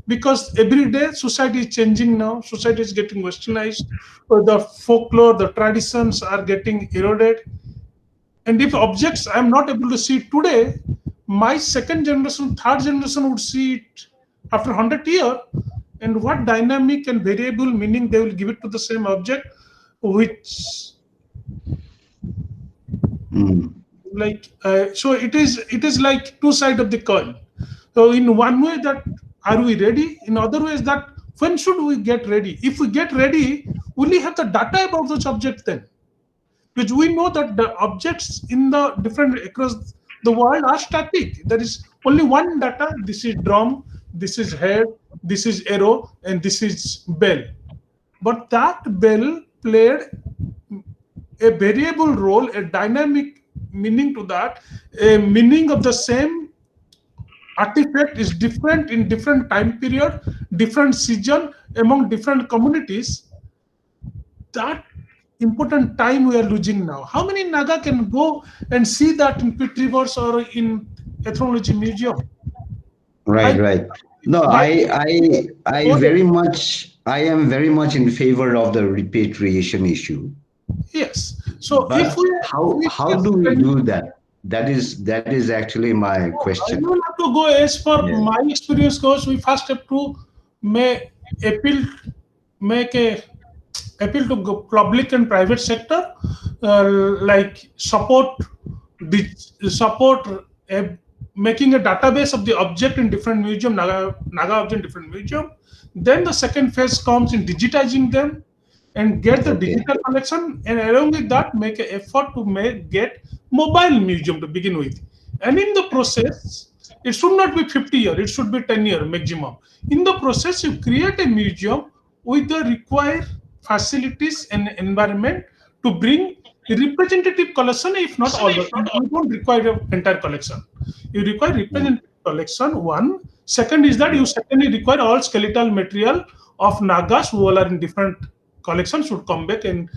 because every day society is changing now. Society is getting westernized. The folklore, the traditions are getting eroded. And if objects I am not able to see today, my second generation, third generation would see it after 100 years. And what dynamic and variable meaning they will give it to the same object, which so it is like two sides of the coin. So in one way, that are we ready? In other ways, that when should we get ready? If we get ready, will we have the data about those objects then? Because we know that the objects in the different across the world are static. There is only one data. This is drum, this is head, this is arrow, and this is bell. But that bell played a variable role, a dynamic meaning to that. A meaning of the same artifact is different in different time period, different season, among different communities. That important time we are losing now. How many Naga can go and see that in Pit Rivers or in Ethnology Museum? Right. No, I am very much in favor of the repatriation issue. Yes. So But if we how do we do that? That is actually my I question. don't have to go as far Yeah. my experience goes. We first have to make make a appeal to public and private sector, like support making a database of the object in different museum, Naga object in different museum. Then the second phase comes in digitizing them and get the Okay. digital collection, and along with that make an effort to get mobile museum to begin with. And in the process, it should not be 50 years, it should be 10 years maximum. In the process, you create a museum with the required facilities and environment to bring a representative collection, if not all. You don't require an entire collection. You require representative collection, one. Second is that you certainly require all skeletal material of Nagas who all are in different collections should come back and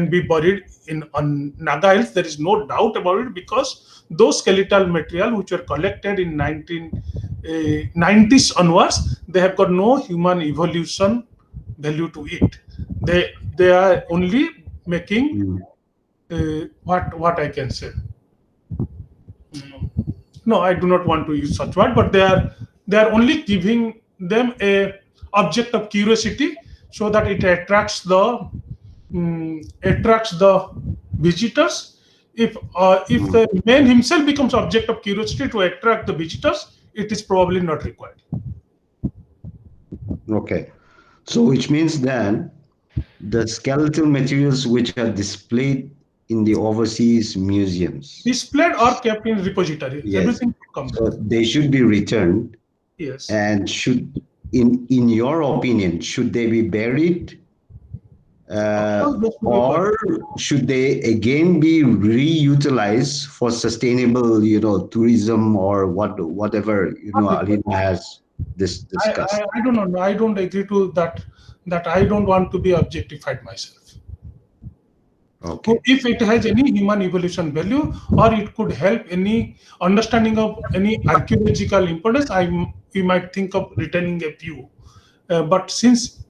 be buried in on Naga Hills. There is no doubt about it, because those skeletal material which were collected in 1990s onwards, they have got no human evolution value to it. They are only making what I can say. No, I do not want to use such word, but they are only giving them a object of curiosity, so that it attracts the visitors. If the man himself becomes object of curiosity to attract the visitors, it is probably not required. Okay. So which means then the skeletal materials which are displayed in the overseas museums, Displayed or kept in repository, yes, everything comes. so they should be returned. Yes. And should, in your opinion, should they be buried, or should they again be reutilized for sustainable, tourism, or whatever Alina has discussed? I don't know. I don't agree to that. That I don't want to be objectified myself. Okay. If it has any human evolution value, or it could help any understanding of any archaeological importance, we might think of retaining a few. But since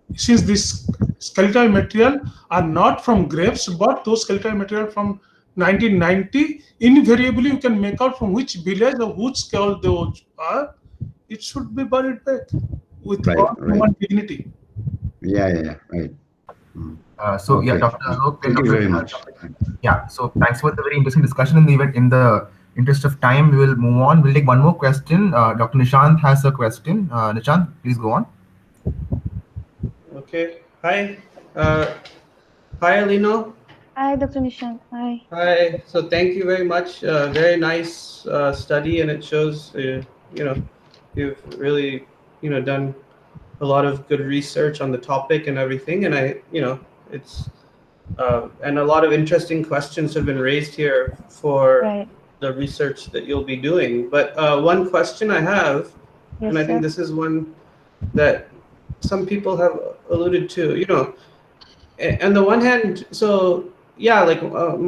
this skeletal material are not from graves, but those skeletal material from 1990, invariably you can make out from which village or which scale those are. It should be buried back. with Right, all right. human dignity. Yeah, right. Mm. So yeah, Okay. Dr. Alok and Thank you Dr. very much. Yeah, so thanks for the very interesting discussion. In the interest of time, we will move on. We'll take one more question. Dr. Nishant has a question. Nishant, please go on. Okay. Hi. Uh, Hi, Alino. Hi, Dr. Nishant. Hi. Hi. So thank you very much. Very nice study, and it shows, you know, you've really, done a lot of good research on the topic and everything. And it's and a lot of interesting questions have been raised here for Right. the research that you'll be doing. But one question I have, and Yes, I think sir. this is one that some people have alluded to, on the one hand, so yeah, like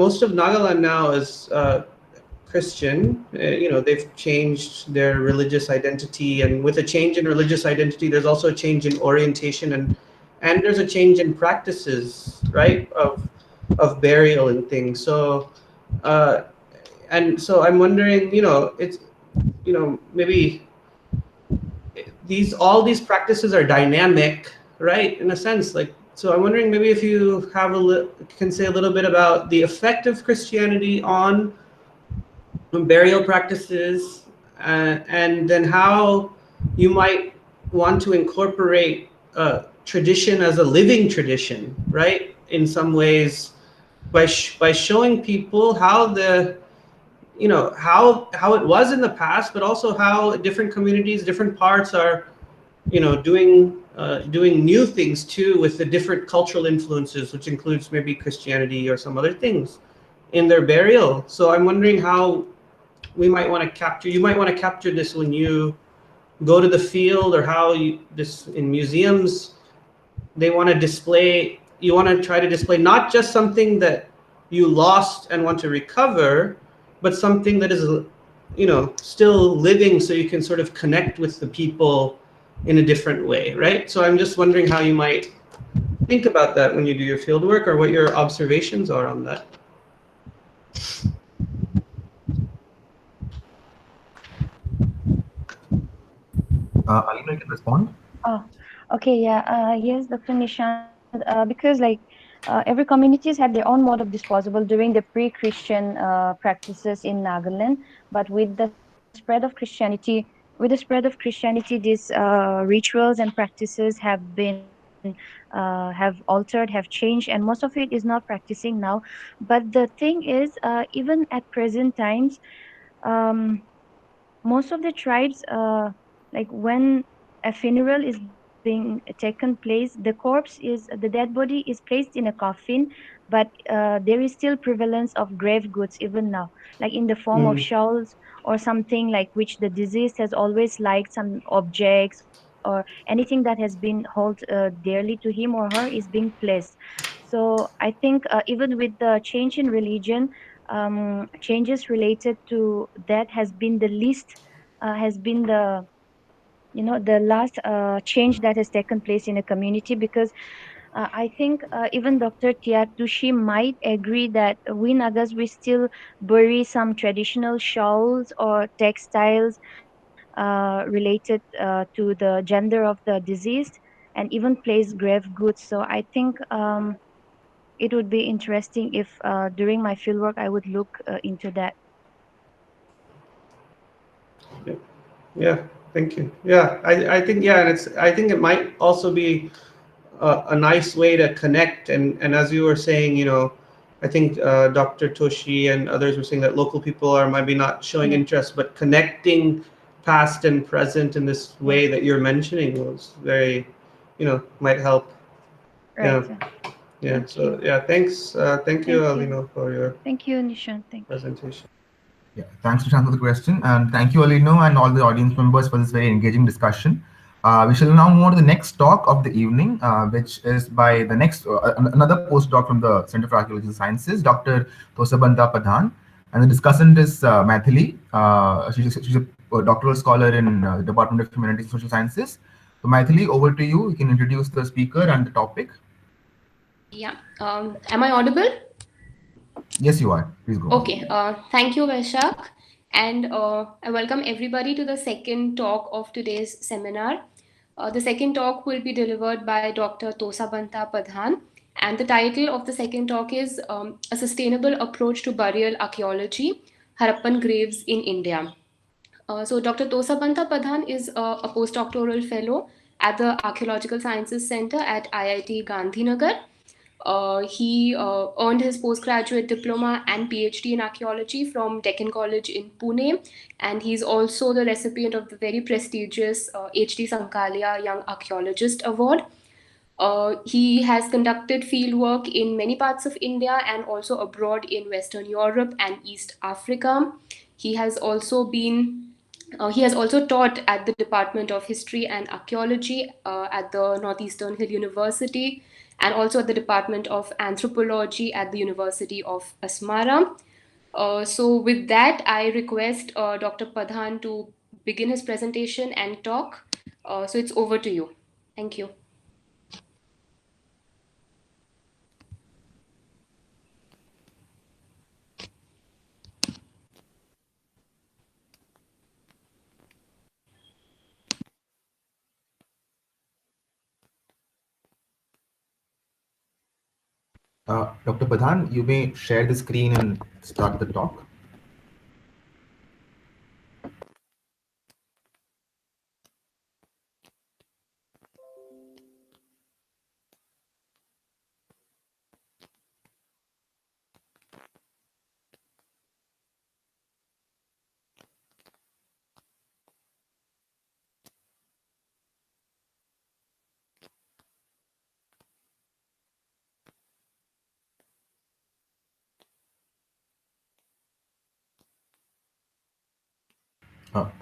most of Nagaland now is Christian. They've changed their religious identity, and with a change in religious identity, there's also a change in orientation, and there's a change in practices, right, of burial and things. So, uh, and so I'm wondering, it's maybe these all these practices are dynamic, right, in a sense, like, so I'm wondering maybe if you have can say a little bit about the effect of Christianity on burial practices, and then how you might want to incorporate tradition as a living tradition, right, in some ways, by showing people how the how it was in the past, but also how different communities, different parts are doing new things too with the different cultural influences, which includes maybe Christianity or some other things in their burial. So I'm wondering how we might want to capture. You might want to capture this when you go to the field, or how this in museums they want to display. You want to try to display not just something that you lost and want to recover, but something that is still living, so you can sort of connect with the people in a different way, right? So I'm just wondering how you might think about that when you do your field work, or what your observations are on that. Alina, you can respond. Oh, okay, yeah. Yes, Dr. Nishant. Because every communities had their own mode of disposable during the pre-Christian practices in Nagaland. But with the spread of Christianity, these rituals and practices have altered, have changed, and most of it is not practicing now. But the thing is, even at present times, um, most of the tribes, like when a funeral is being taken place, the dead body is placed in a coffin, but there is still prevalence of grave goods even now, like in the form of Mm. shawls or something like which the deceased has always liked, some objects or anything that has been held dearly to him or her is being placed. So I think even with the change in religion, changes related to that has been the least, has been the last change that has taken place in a community. Because I think even Dr. Tiatushi might agree that we Nagas, we still bury some traditional shawls or textiles related to the gender of the deceased, and even place grave goods. So I think it would be interesting if during my fieldwork I would look into that. Yeah. Yeah, thank you. Yeah, I think, yeah, and I think it might also be a nice way to connect, and as you were saying, I think Dr. Toshi and others were saying that local people are maybe not showing Yeah. interest, but connecting past and present in this Yes. way that you're mentioning was very, might help. Right. Yeah, yeah. Thank So you. yeah, thanks. Thank you, Thank you. Alino, for your Thank you, Nishan. Thank you. presentation. Yeah, thanks Nishant for the question, and thank you Alino and all the audience members for this very engaging discussion. We shall now move on to the next talk of the evening, which is by the next another postdoc from the Center for Archaeological Sciences, Dr. Tosabanda Padhan, and the discussant is Maithili. She's a doctoral scholar in the Department of Humanities and Social Sciences. So Maithili, over to you. You can introduce the speaker and the topic. Yeah. Am I audible? Yes, you are. Please go on. Okay. Thank you, Vaishak. And I welcome everybody to the second talk of today's seminar. The second talk will be delivered by Dr. Tosabanda Padhan, and the title of the second talk is A Sustainable Approach to Burial Archaeology, Harappan Graves in India. So Dr. Tosabanda Padhan is a postdoctoral fellow at the Archaeological Sciences Center at IIT Gandhinagar. He earned his postgraduate diploma and PhD in archaeology from Deccan College in Pune, and he's also the recipient of the very prestigious H.D. Sankalia Young Archaeologist Award. He has conducted fieldwork in many parts of India and also abroad in Western Europe and East Africa. He has also been he has also taught at the Department of History and Archaeology at the Northeastern Hill University and also at the Department of Anthropology at the University of Asmara. So, with that, I request Dr. Padhan to begin his presentation and talk. So, it's over to you. Thank you. Dr. Padhan, you may share the screen and start the talk.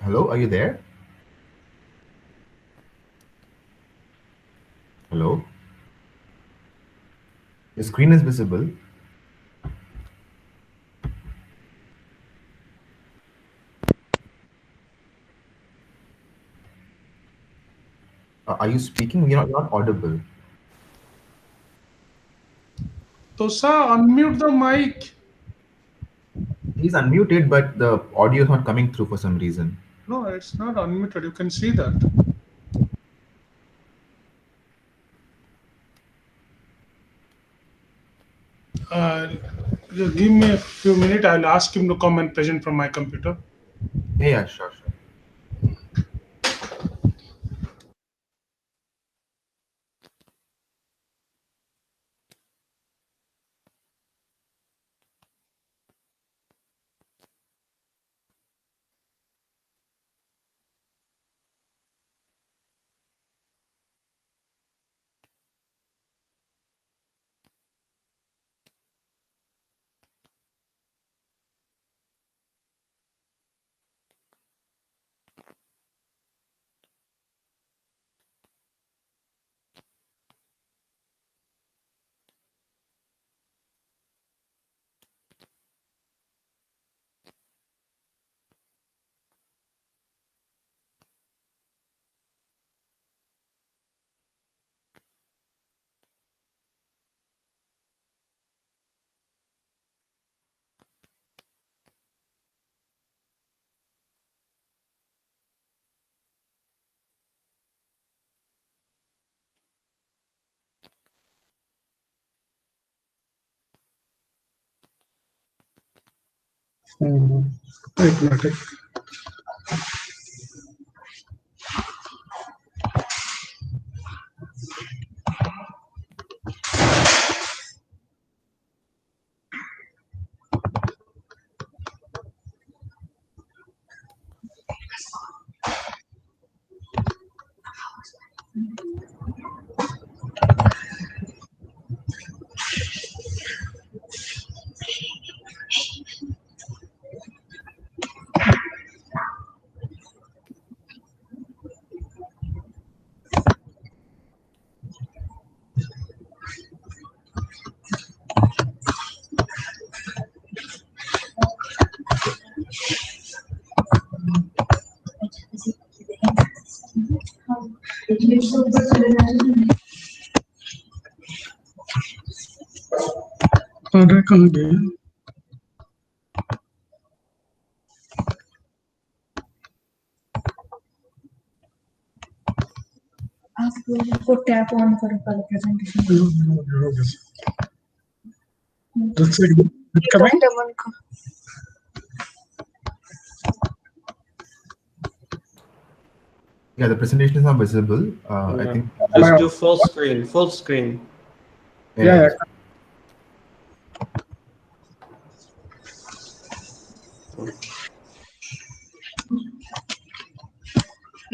Hello, are you there? Hello? The screen is visible. Are you speaking? You're not audible. Tosa, unmute the mic. He's unmuted, but the audio is not coming through for some reason. No, it's not unmuted. You can see that. Just give me a few minutes. I'll ask him to come and present from my computer. Yeah, sure. एक minute कहाँ गए उसको tap on करो पहले presentation Looks like it's coming. Yeah, the presentation is not visible. I think. Just do full screen. Full screen. Yeah.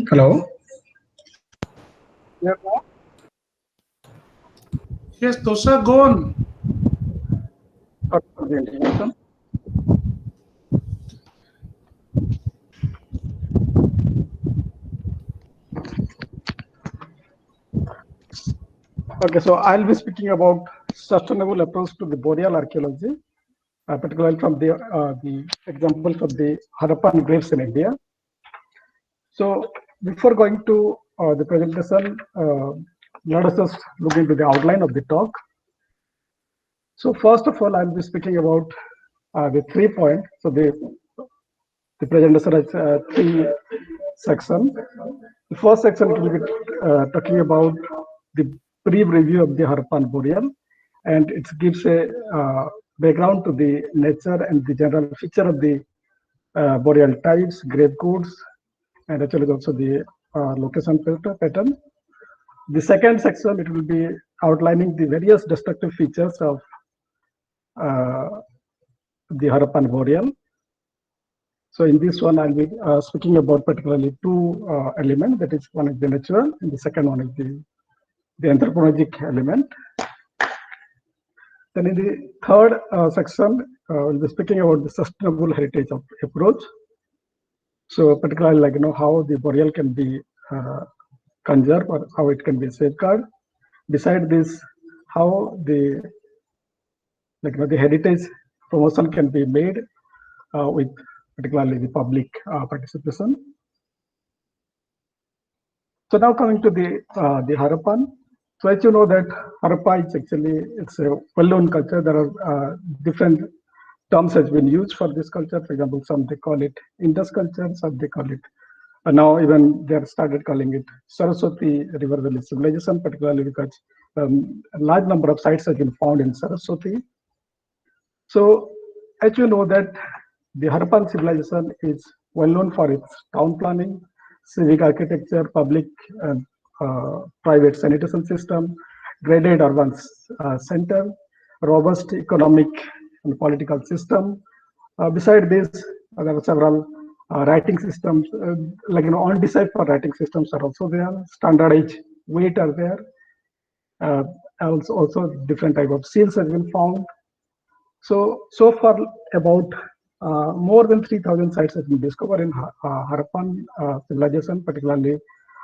Hello. Yeah. Yes, Tosa, go on. Okay, so I'll be speaking about sustainable approach to the boreal archaeology, particularly from the examples of the Harappan graves in India. So before going to the presentation, let us just look into the outline of the talk. So first of all, I'll be speaking about the 3 points. So the presentation has 3 sections. The first section will be talking about the brief review of the Harappan burial, and it gives a background to the nature and the general feature of the burial types, grave codes, and actually also the location pattern. The second section, it will be outlining the various destructive features of the Harappan burial. So in this one, I'll be speaking about particularly 2 elements. That is, one is the natural, and the second one is the anthropologic element. Then in the third section, we'll be speaking about the sustainable heritage of approach. So particularly, like how the burial can be conserved or how it can be safeguarded. Beside this, how the the heritage promotion can be made with particularly the public participation. So now coming to the Harappan. So as you know that Harappa is actually, it's a well-known culture. There are different terms has been used for this culture. For example, some they call it Indus culture, some they call it, now even they have started calling it Saraswati River Valley civilization, particularly because a large number of sites have been found in Saraswati. So as you know that the Harappan civilization is well known for its town planning, civic architecture, public and private sanitation system, graded urban center, robust economic and political system. Beside this, there are several writing systems, like on-decipher writing systems are also there. Standardized weight are there. Also different type of seals have been found. So far about more than 3,000 sites have been discovered in Harappan civilization, particularly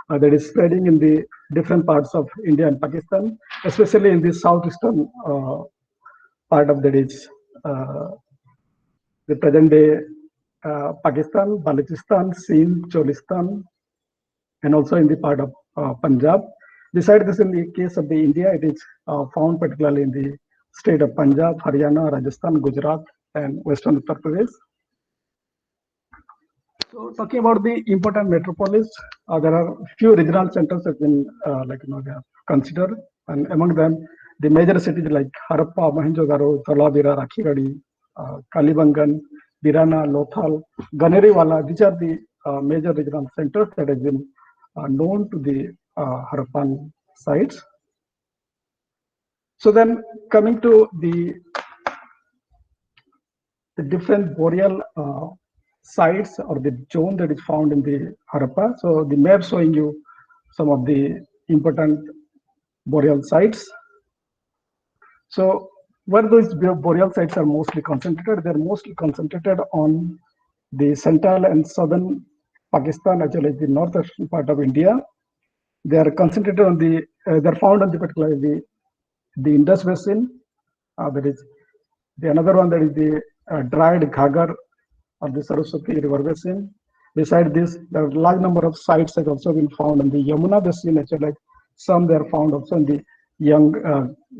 that is spreading in the different parts of India and Pakistan, especially in the southeastern part of that is the present day Pakistan, Balochistan, Sindh, Cholistan, and also in the part of Punjab. Besides this, in the case of the India, it is found particularly in the state of Punjab, Haryana, Rajasthan, Gujarat, and Western Uttar Pradesh. So talking about the important metropolis, there are few regional centers that have been they are considered, and among them the major cities like Harappa, Mohenjo-daro, Dholavira, Rakhigadi, Kalibangan, Birana, Lothal, Ganeriwala. These are the major regional centers that have been known to the Harappan sites. So then coming to the different burial sites or the zone that is found in the Harappa. So the map showing you some of the important burial sites. So where those burial sites are mostly concentrated, they're mostly concentrated on the central and southern Pakistan, as well as the northern part of India. They are concentrated on the, they're found on the particularly the Indus Basin. That is the another one, that is the dried Ghagar or the Saraswati River Basin. Beside this, there are a large number of sites that also been found in the Yamuna Basin, actually, like some they are found also in the young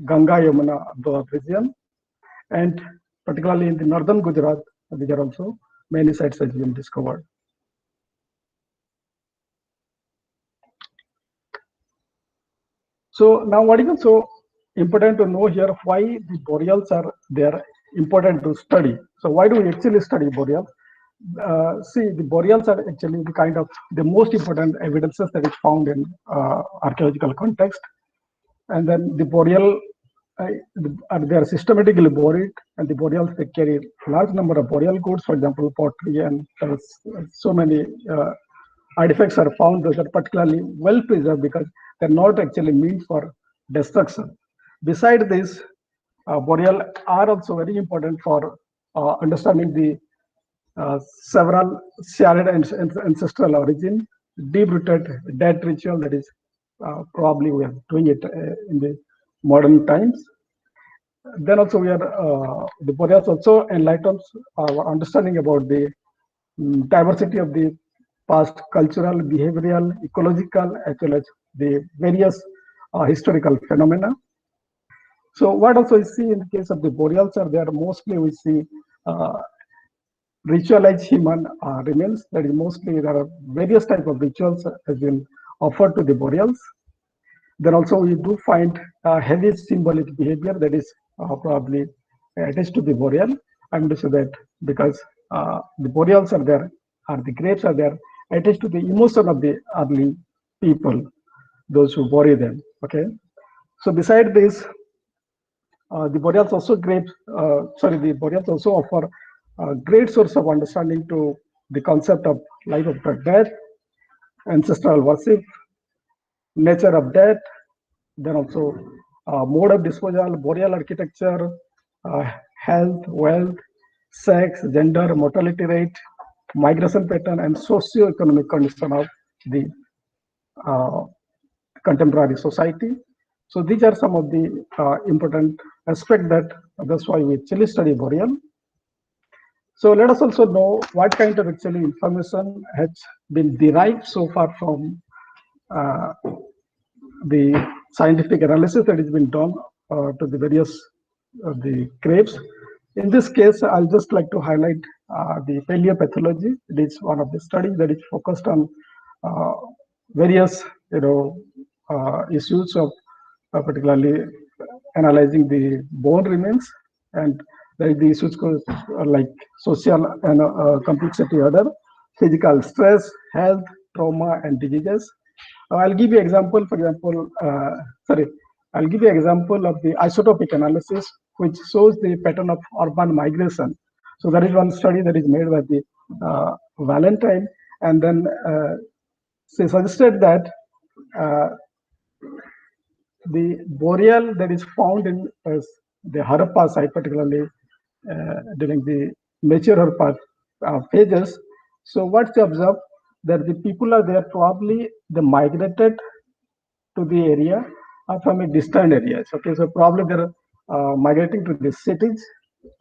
Ganga Yamuna region, and particularly in the northern Gujarat, these are also many sites that have been discovered. . So now what is also important to know here, why the boreals are there important to study. So why do we actually study boreals? See, the boreals are actually the kind of the most important evidences that is found in archaeological context. And then the boreal, they are systematically buried, and the boreals, they carry large number of boreal goods, for example, pottery, and so many artifacts are found that are particularly well preserved because they're not actually meant for destruction. Beside this, boreal are also very important for understanding the several shared ancestral origin, deep-rooted death ritual that is probably we are doing it in the modern times. Then also we are the boreals also enlightens our understanding about the diversity of the past cultural, behavioral, ecological, as well as the various historical phenomena. So what also we see in the case of the boreals are there mostly we see ritualized human remains. That is mostly there are various type of rituals has been offered to the boreals. Then also we do find heavy symbolic behavior that is probably attached to the boreal. I'm to say that because the boreals are there, or the graves are there, attached to the emotion of the early people, those who bury them. Okay. So beside this, the boreals also the boreals also offer a great source of understanding to the concept of life after death, ancestral worship, nature of death, then also mode of disposal, boreal architecture, health, wealth, sex, gender, mortality rate, migration pattern, and socio-economic condition of the uh, contemporary society. So these are some of the important aspects that's why we actually study boreal. So let us also know what kind of actually information has been derived so far from the scientific analysis that has been done to the various the graves. In this case, I'll just like to highlight the paleopathology. It is one of the studies that is focused on various issues of particularly analyzing the bone remains, and there is the issues like social and complexity order, physical stress, health, trauma, and diseases. I'll give you example. For example, I'll give you example of the isotopic analysis, which shows the pattern of urban migration. So there is one study that is made by the Valentine, and then she suggested that the boreal that is found in the Harappa site, particularly during the mature Harappa phases. So what they observe that the people are there probably they migrated to the area from a distant areas. Okay, so probably they're migrating to the cities,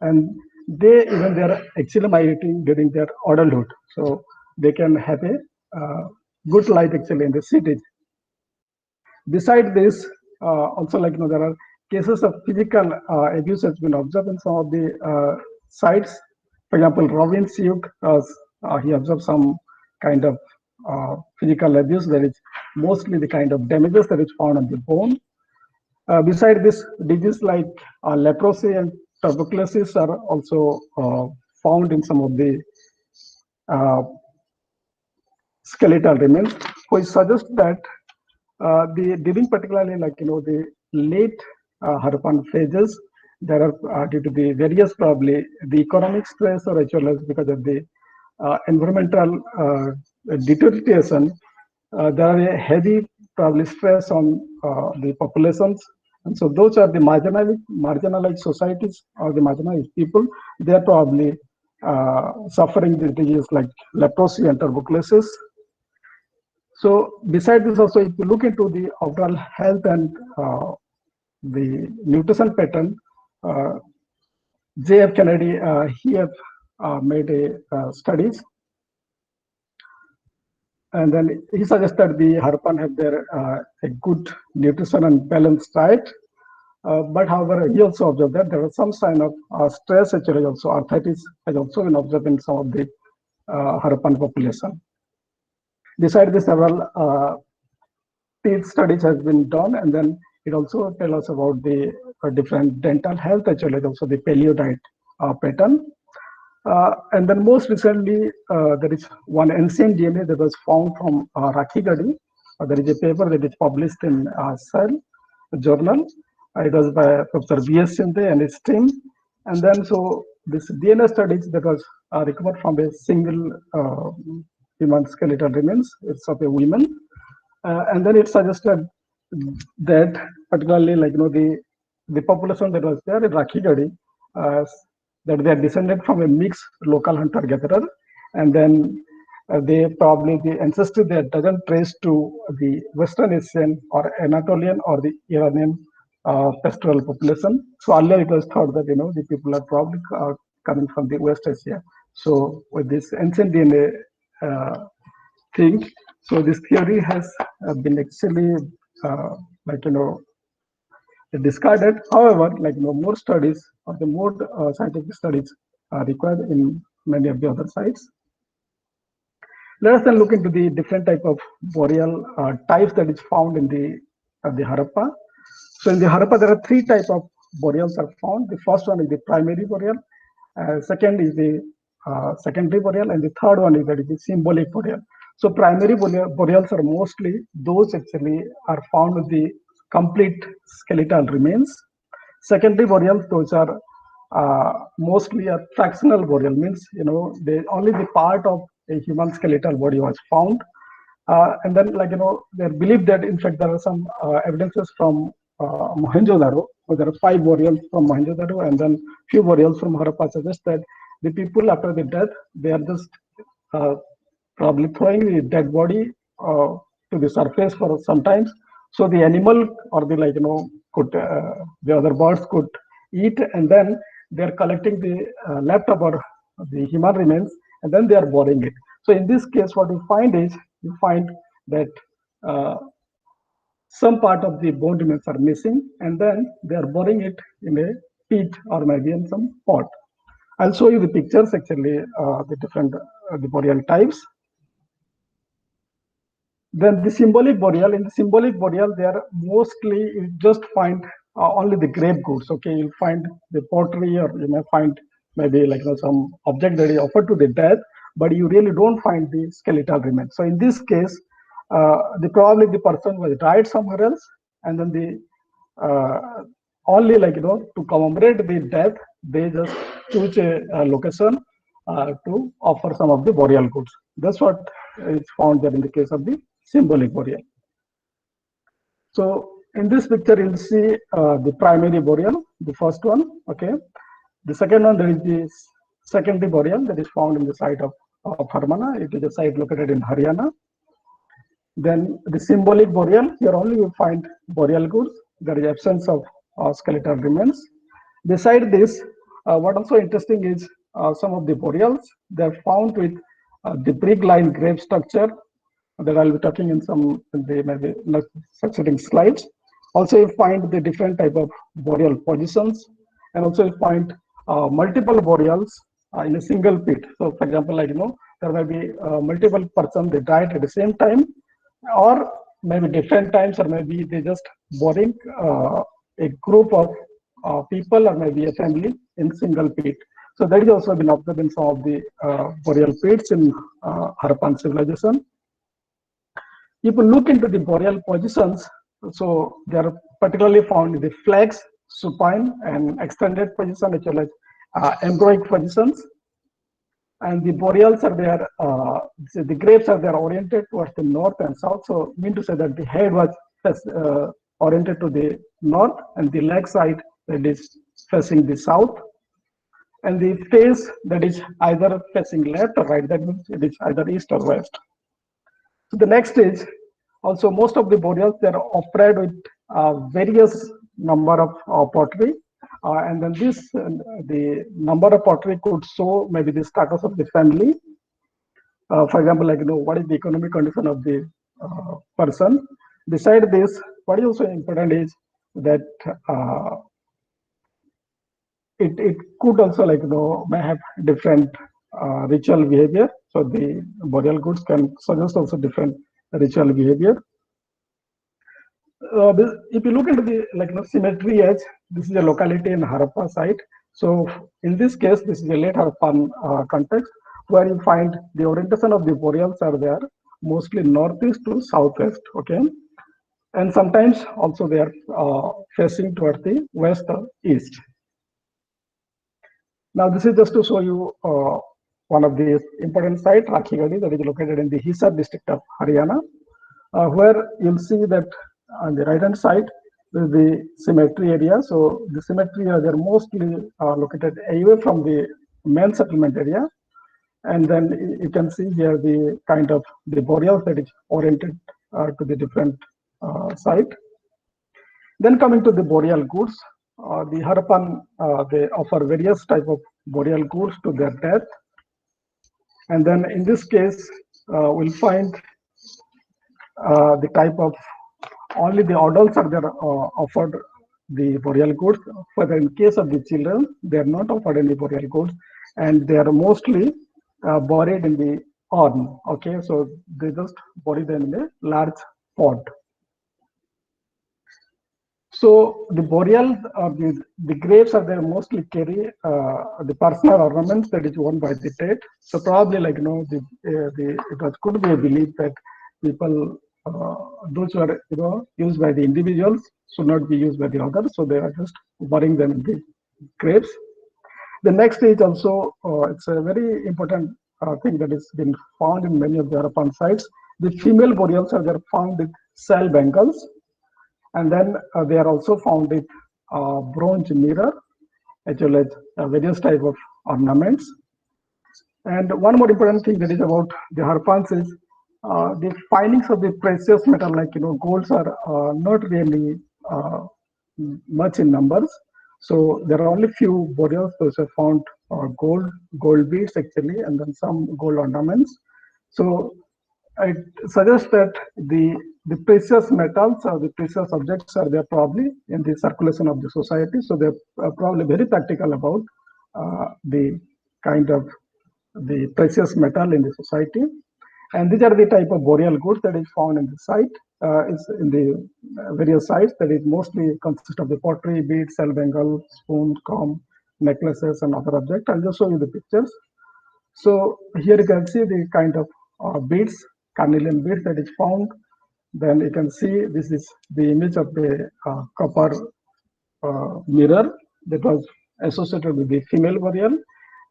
and they are actually migrating during their adulthood, so they can have a good life actually in the cities. Beside this, also there are cases of physical abuse has been observed in some of the sites. For example, Robin Siuk, he observed some kind of physical abuse that is mostly the kind of damages that is found on the bone. Beside this, disease like leprosy and tuberculosis are also found in some of the skeletal remains, which suggests that during particularly the late Harappan phases, there are due to the various probably the economic stress or as well as because of the environmental deterioration, there are a heavy probably stress on the populations, and so those are the marginalized societies or the marginalized people. They are probably suffering the diseases like leprosy and tuberculosis. So beside this also, if you look into the overall health and the nutrition pattern, J.F. Kennedy, he have made a studies, and then he suggested the Harappan have their a good nutrition and balanced diet. But however, he also observed that there was some sign of stress, actually also arthritis has also been observed in some of the Harappan population. Besides this, several teeth studies has been done, and then It also tells us about the different dental health, actually, also the paleo diet pattern. And then most recently, there is one ancient DNA that was found from Rakhigadi. There is a paper that is published in Cell journal. It was by Professor V.S. Sinde and his team. And then so this DNA studies that was recovered from a single human skeletal remains. It's of a woman. And then it suggested that particularly the population that was there in Rakhigadi, that they are descended from a mixed local hunter-gatherer, and then they probably the ancestry that doesn't trace to the Western Asian or Anatolian or the Iranian pastoral population. So earlier it was thought that the people are probably coming from the West Asia. So with this ancient DNA thing, so this theory has been actually discarded. However, more studies or the more scientific studies are required in many of the other sites. Let us then look into the different type of burial types that is found in the Harappa. So in the Harappa, there are three types of burials are found. The first one is the primary burial, second is the secondary burial, and the third one is that is the symbolic burial. So primary burials are mostly those actually are found with the complete skeletal remains. Secondary burials, those are mostly a fractional burial, means only the part of a human skeletal body was found. And then they believe that in fact there are some evidences from Mohenjo-daro. So there are 5 burials from Mohenjo-daro, and then few burials from Harappa suggest that the people after the death, they are just probably throwing the dead body to the surface for some time, so the animal or the could the other birds could eat, and then they are collecting the leftover the human remains, and then they are burying it. So in this case, what you find that some part of the bone remains are missing, and then they are burying it in a pit or maybe in some pot. I'll show you the pictures actually, the different the burial types. Then the symbolic burial. In the symbolic burial, they are mostly you just find only the grave goods. Okay, you'll find the pottery, or you may find maybe some object that is offered to the dead, but you really don't find the skeletal remains. So in this case, probably the person was died somewhere else, and then the only to commemorate the death, they just choose a location to offer some of the burial goods. That's what is found there in the case of the symbolic burial. So in this picture, you'll see the primary burial, the first one. Okay, the second one, there is the secondary burial that is found in the site of Harmana. It is a site located in Haryana. Then the symbolic burial, here only you find burial goods. There is absence of skeletal remains. Beside this, what also interesting is some of the burials, they are found with the brick-lined grave structure that I'll be talking in some maybe succeeding slides. Also, you find the different type of burial positions, and also you find multiple burials in a single pit. So, for example, there may be multiple persons they died at the same time, or maybe different times, or maybe they just burying a group of people, or maybe a family in single pit. So that is also been observed in some of the burial pits in Harappan civilization. If you look into the burial positions, so they are particularly found in the flex, supine, and extended position, which are like embroic positions. And the burials are there, so the graves are there oriented towards the north and south. So mean to say that the head was oriented to the north, and the leg side that is facing the south, and the face that is either facing left or right, that means it is either east or west. So the next is also most of the burials, they are operated with various number of pottery, and then this the number of pottery could show maybe the status of the family. For example, what is the economic condition of the person. Beside this, what is also important is that it could also may have different ritual behavior. So the burial goods can suggest also different ritual behavior. If you look into the symmetry edge, this is a locality in Harappa site. So in this case, this is a late Harappan context where you find the orientation of the boreals are there mostly northeast to southwest. Okay, and sometimes also they are facing towards the west or east. Now this is just to show you one of the important sites, Rakhigadi, that is located in the Hisar district of Haryana, where you'll see that on the right hand side is the cemetery area. So the cemetery are they're mostly located away from the main settlement area. And then you can see here the kind of the burials that is oriented to the different site. Then coming to the burial goods, the Harappan, they offer various type of burial goods to their death. And then in this case, we'll find the type of only the adults are there offered the burial goods. But in case of the children, they are not offered any burial goods, and they are mostly buried in the urn. Okay, so they just bury them in a large pot. So the burials or the graves are there mostly carry the personal ornaments that is worn by the dead. So probably it could be a belief that people those who are used by the individuals should not be used by the others. So they are just burying them in the graves. The next is also it's a very important thing that has been found in many of the Harappan sites. The female burials are there found with cell bangles. And then they are also found with bronze mirror, as well as various type of ornaments. And one more important thing that is about the Harppans is the findings of the precious metal, like golds, are not really much in numbers. So there are only few burials those have found gold beads actually, and then some gold ornaments. So it suggests that the precious metals or the precious objects are there probably in the circulation of the society. So they're probably very practical about the kind of the precious metal in the society. And these are the type of burial goods that is found in the site, is in the various sites, that is mostly consist of the pottery, beads, cell bangle, spoon, comb, necklaces, and other objects. I'll just show you the pictures. So here you can see the kind of beads, carnelian beads that is found. Then you can see this is the image of the copper mirror that was associated with the female burial.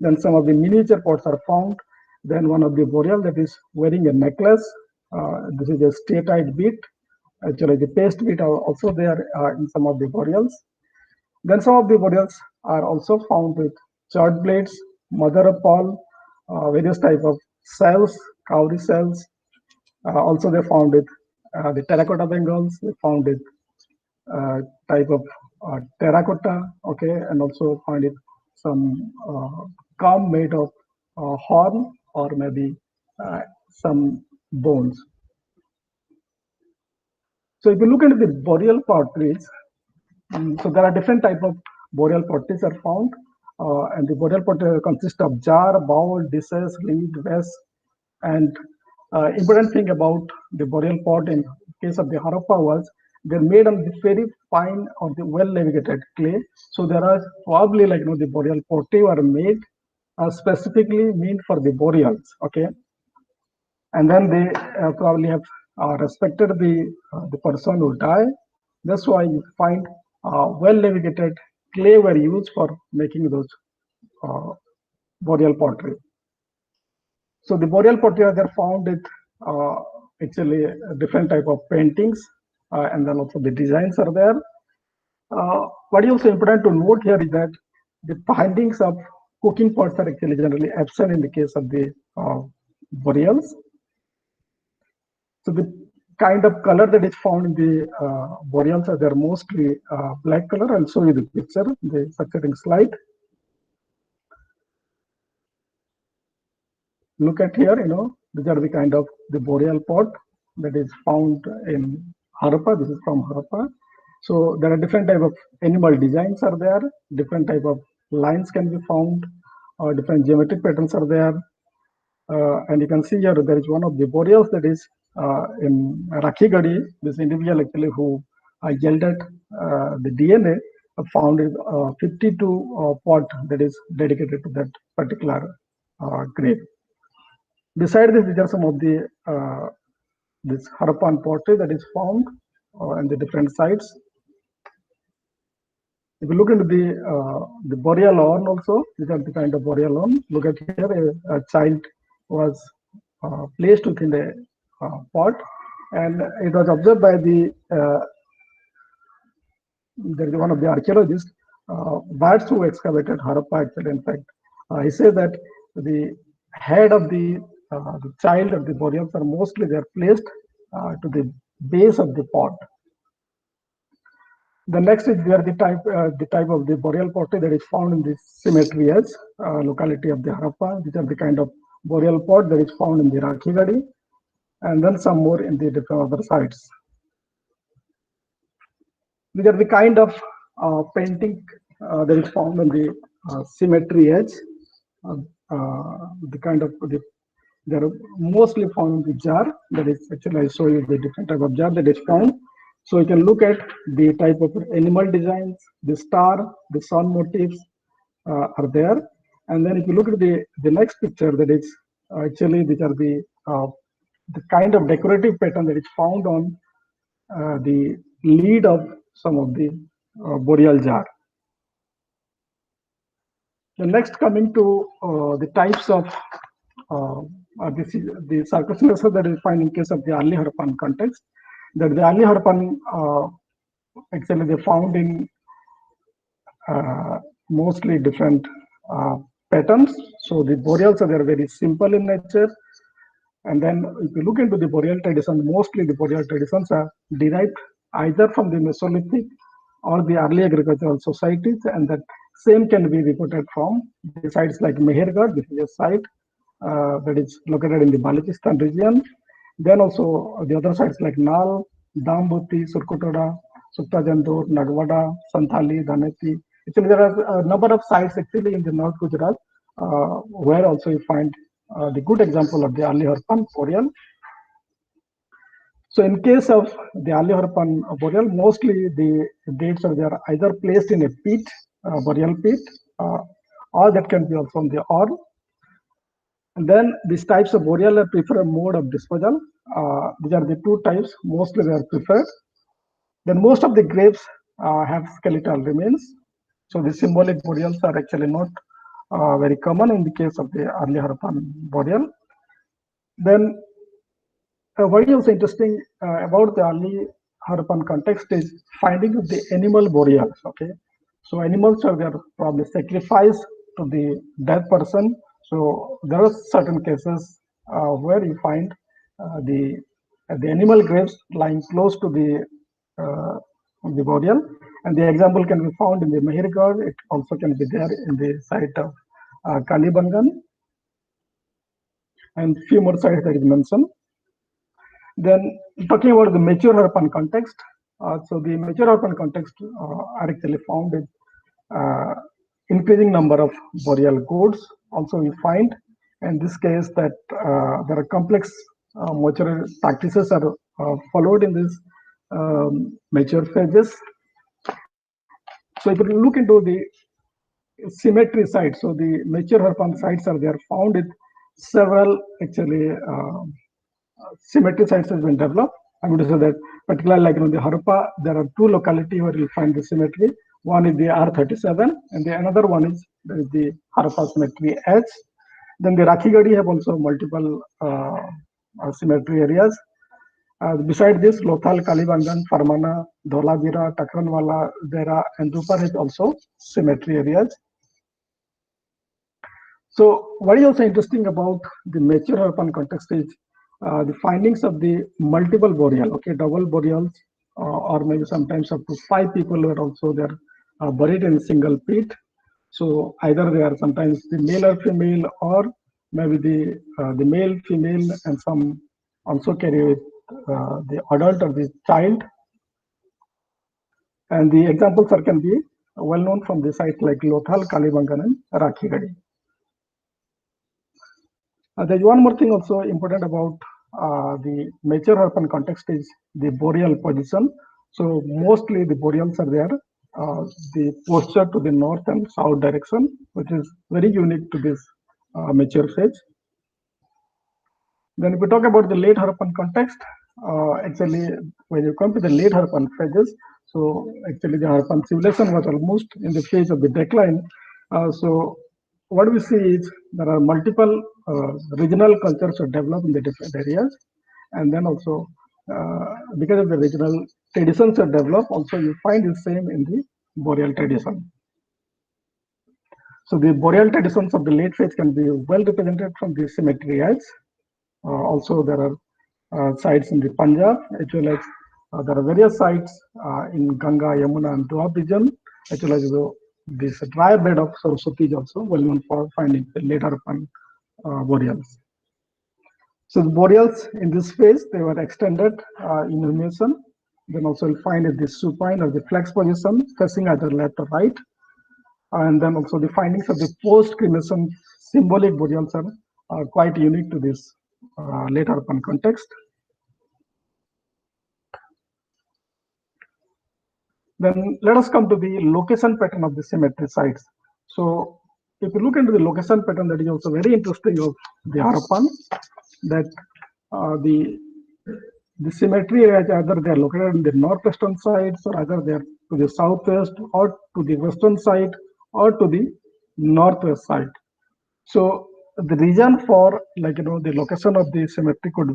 Then some of the miniature pots are found. Then one of the burial that is wearing a necklace. This is a stay-tight bead. Actually, the paste bead are also there in some of the burials. Then some of the burials are also found with church blades, mother of pearl, various type of cells, cowrie cells. Also, they found with the terracotta bangles. They found with type of terracotta, okay, and also find it some comb made of horn or maybe some bones. So if you look into the burial potteries, so there are different type of burial potteries are found, and the burial pottery consists of jar, bowl, dishes, reed, vase, and important thing about the burial pot in case of the Harappa was they're made on the very fine or the well navigated clay. So there are probably the burial pottery were made specifically meant for the burials. Okay, and then they probably have respected the person who died. That's why you find well navigated clay were used for making those burial pottery. So the burial pottery are found with actually a different type of paintings, and then also the designs are there. What is also important to note here is that the findings of cooking pots are actually generally absent in the case of the burials. So the kind of color that is found in the burials are they're mostly black color. I'll show you the picture, the succeeding slide. Look at here, these are the kind of the burial pot that is found in Harappa. This is from Harappa. So there are different type of animal designs are there, different type of lines can be found, different geometric patterns are there. And you can see here there is one of the burials that is in Rakhigadi. This individual actually who yielded the DNA found in 52 pot that is dedicated to that particular grave. Beside this, these are some of the this Harappan pottery that is found in the different sites. If you look into the burial urn also, these are the kind of burial urn. Look at here, a child was placed within the pot, and it was observed by the there is one of the archaeologists, Bats, who excavated Harappa. Actually, in fact, he said that the head of the child of the burials are mostly they are placed to the base of the pot. The next is where the type of the burial pottery that is found in the cemetery edge locality of the Harappa. These are the kind of burial pot that is found in the Rakhigadi, and then some more in the different other sites. These are the kind of painting that is found in the cemetery edge. The kind of they are mostly found in the jar. That is actually I show you the different type of jar that is found. So you can look at the type of animal designs, the star, the sun motifs are there. And then if you look at the next picture, that is actually these are the kind of decorative pattern that is found on the lid of some of the burial jar. The next, coming to the types of the sarcophagus that is found in case of the early Harappan context. That the early Harappan actually they found in mostly different patterns. So the burials are very simple in nature. And then if you look into the burial tradition, mostly the burial traditions are derived either from the Mesolithic or the early agricultural societies, and that same can be reported from the sites like Mehergarh. This is a site that is located in the Balochistan region. Then also the other sites like Nal, Dambuti, Surkotoda, Suktajandur, Nagwada, Santhali, Dhaneti. Actually, there are a number of sites actually in the North Gujarat where also you find the good example of the early Harappan burial. So in case of the early Harappan burial, mostly the dates are there either placed in a pit, burial pit, or that can be also on the urn. And then these types of burial are preferred mode of disposal. These are the two types, mostly they are preferred. Then most of the graves have skeletal remains. So the symbolic burials are actually not very common in the case of the early Harappan burial. Then what is also interesting about the early Harappan context is finding of the animal burials. Okay, so animals are there probably sacrificed to the dead person. So there are certain cases where you find the animal graves lying close to the burial, and the example can be found in the Mehergarh. It also can be there in the site of Kalibangan, and few more sites that is mentioned. Then talking about the mature Harappan context, so the mature Harappan context are actually found in increasing number of burial codes. Also we find in this case that there are complex mortuary practices are followed in this mature phases. So if you look into the cemetery sites, so the mature Harappan sites are there found in several actually cemetery sites has been developed. I'm going to say that particularly like the Harappa, there are two localities where you find the cemetery. One is the R37, and the another one is the Harappa cemetery H. Then the Rakhigadi have also multiple cemetery areas. Beside this, Lothal, Kalibangan, Farmana, Dholavira, Takranwala, Dera, and Rupar has also cemetery areas. So what is also interesting about the mature Harappan context is the findings of the multiple burial, okay, double burials, or maybe sometimes up to 5 people were also there buried in a single pit. So either they are sometimes the male or female, or maybe the male, female, and some also carry with the adult or the child. And the examples are can be well known from the sites like Lothal, Kalibangan, and Rakhigadi. There's one more thing also important about the mature Harappan context is the burial position. So mostly the boreals are there. The posture to the north and south direction, which is very unique to this mature phase. Then if we talk about the late Harappan context, actually when you come to the late Harappan phases, so actually the Harappan civilization was almost in the phase of the decline. So what we see is there are multiple regional cultures that develop in the different areas, and then also because of the regional traditions that develop, also you find the same in the boreal tradition. So the boreal traditions of the late phase can be well represented from the cemetery rites. Also, there are sites in the Punjab, as well as there are various sites in Ganga, Yamuna, and Doab region, as well as this dry bed of Saraswati is also well known for finding the later Harappan boreals. So the boreals in this phase, they were extended in illumination. Then also you'll find the supine or the flex position facing either left or right. And then also the findings of the post-cremation symbolic burials are quite unique to this late Harappan context. Then let us come to the location pattern of the cemetery sites. So if you look into the location pattern, that is also very interesting of the Harappan, that the cemetery areas, either they are located in the northwestern sides, or either they are to the southwest, or to the western side, or to the northwest side. So the reason for the location of the cemetery could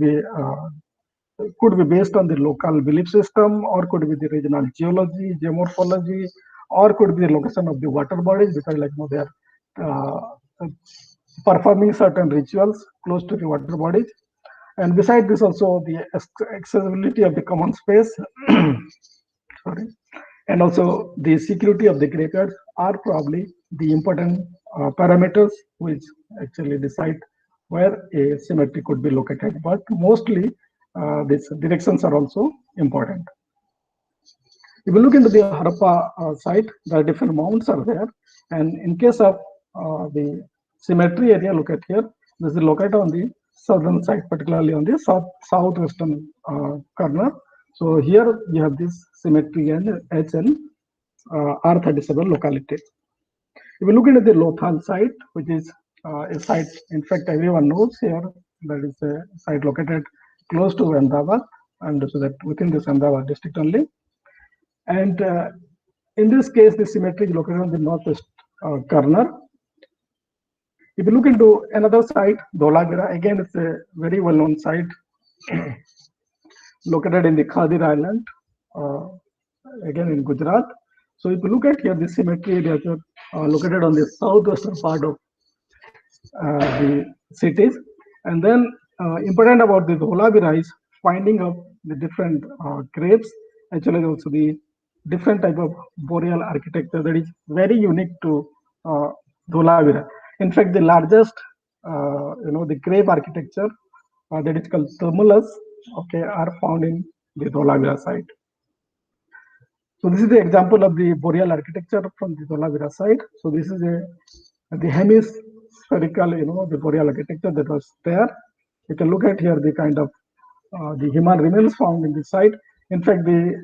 be based on the local belief system, or could be the regional geology, geomorphology, or could be the location of the water bodies, because they are performing certain rituals close to the water bodies. And beside this, also the accessibility of the common space, sorry, and also the security of the graveyards are probably the important parameters which actually decide where a cemetery could be located. But mostly these directions are also important. If you look into the Harappa site, there are different mounds are there. And in case of the cemetery area, look at here, this is located on the southern side, particularly on the southwestern corner. So here you have this cemetery and HN R37 locality. If you look into the Lothal site, which is a site, in fact, everyone knows here, that is a site located close to Ahmedabad, and so that within this Ahmedabad district only. And in this case, the cemetery is located on the northwest corner. If you look into another site, Dholagiri, again, it's a very well-known site located in the Khadir Island, again in Gujarat. So if you look at here, the cemetery areas are located on the southwestern part of the cities. And then important about the Dholagiri is finding of the different graves, actually also the different type of boreal architecture that is very unique to Dholagiri. In fact, the largest, the grave architecture that is called tumulus, okay, are found in the Dholagiri site. So this is the example of the boreal architecture from the Dholagiri site. So this is the hemispherical, the boreal architecture that was there. You can look at here the kind of the human remains found in the site. In fact, the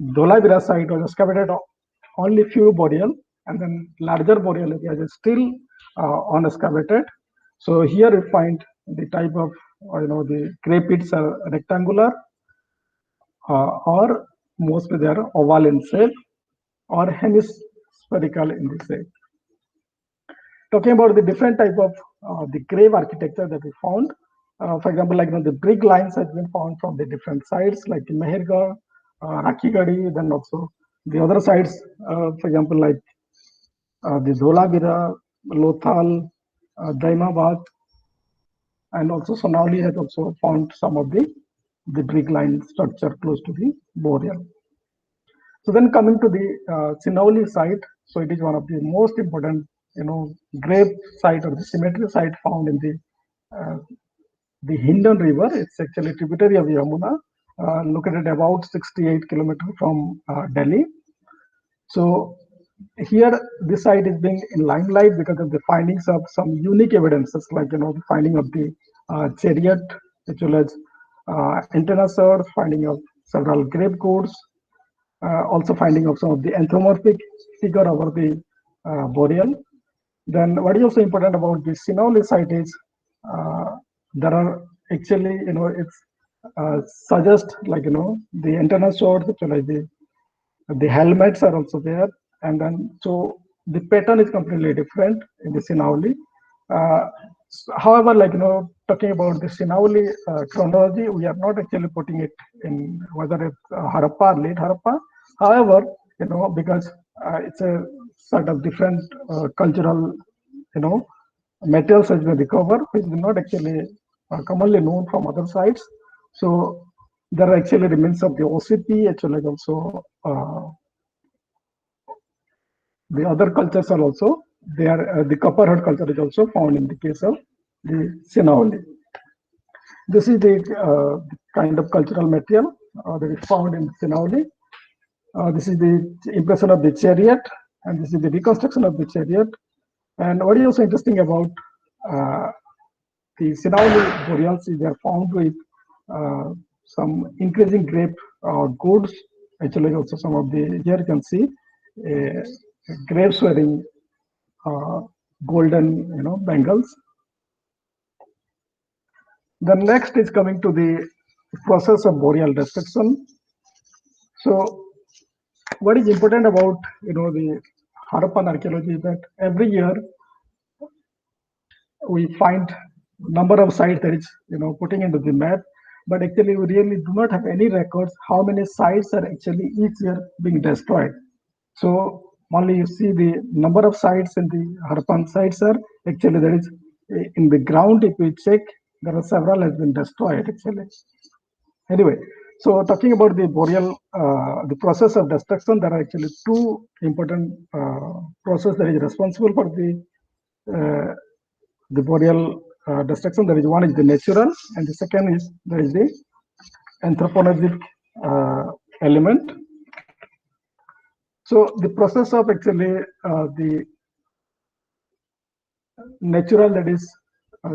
Dholagiri site was excavated only few burial, and then larger burial areas is still unexcavated. So here you find the type of the grave pits are rectangular, or mostly they are oval in shape, or hemispherical in the shape. Talking about the different type of the grave architecture that we found, for example, the brick lines has been found from the different sites, like in Mehergarh, Rakhigadi, then also the other sites, for example, like the Dholagiri, Lothal, Daimabad, and also Sonauli has also found some of the brick line structure close to the burial. So then coming to the Sinauli site, so it is one of the most important, grave site or the cemetery site found in the Hindon River. It's actually a tributary of Yamuna, located about 68 kilometers from Delhi. So here, this site is being in limelight because of the findings of some unique evidences, like the finding of the chariot, as well as antenna swords, finding of several grave codes, also finding of some of the anthropomorphic figure over the burial. Then what is also important about the Sinoli site is there are actually, it's suggest like, the internal swords, like the helmets are also there. And then, so the pattern is completely different in the Sinoli. However, like, talking about the Sinoli chronology, we are not actually putting it in whether it's Harappa or late Harappa. However, because it's a sort of different cultural, materials has been recovered, which is not actually commonly known from other sites. So there are actually remains of the OCP, actually also the other cultures are also there. The copperhead culture is also found in the case of the Sinhaoli. This is the kind of cultural material that is found in Sinhaoli. This is the impression of the chariot, and this is the reconstruction of the chariot. And what is also interesting about the Sinhaoli burials is they are found with some increasing grape goods. Actually, also some of the, here you can see grapes wearing golden, bangles. The next is coming to the process of burial destruction. So, what is important about the Harappan archaeology is that every year we find number of sites that is putting into the map, but actually we really do not have any records how many sites are actually each year being destroyed. So only you see the number of sites in the Harappan sites are actually there is in the ground. If we check, there are several has been destroyed actually. Anyway, so talking about the burial, the process of destruction, there are actually two important processes that is responsible for the burial destruction. There is one is the natural, and the second is there is the anthropogenic element. So the process of actually the natural, that is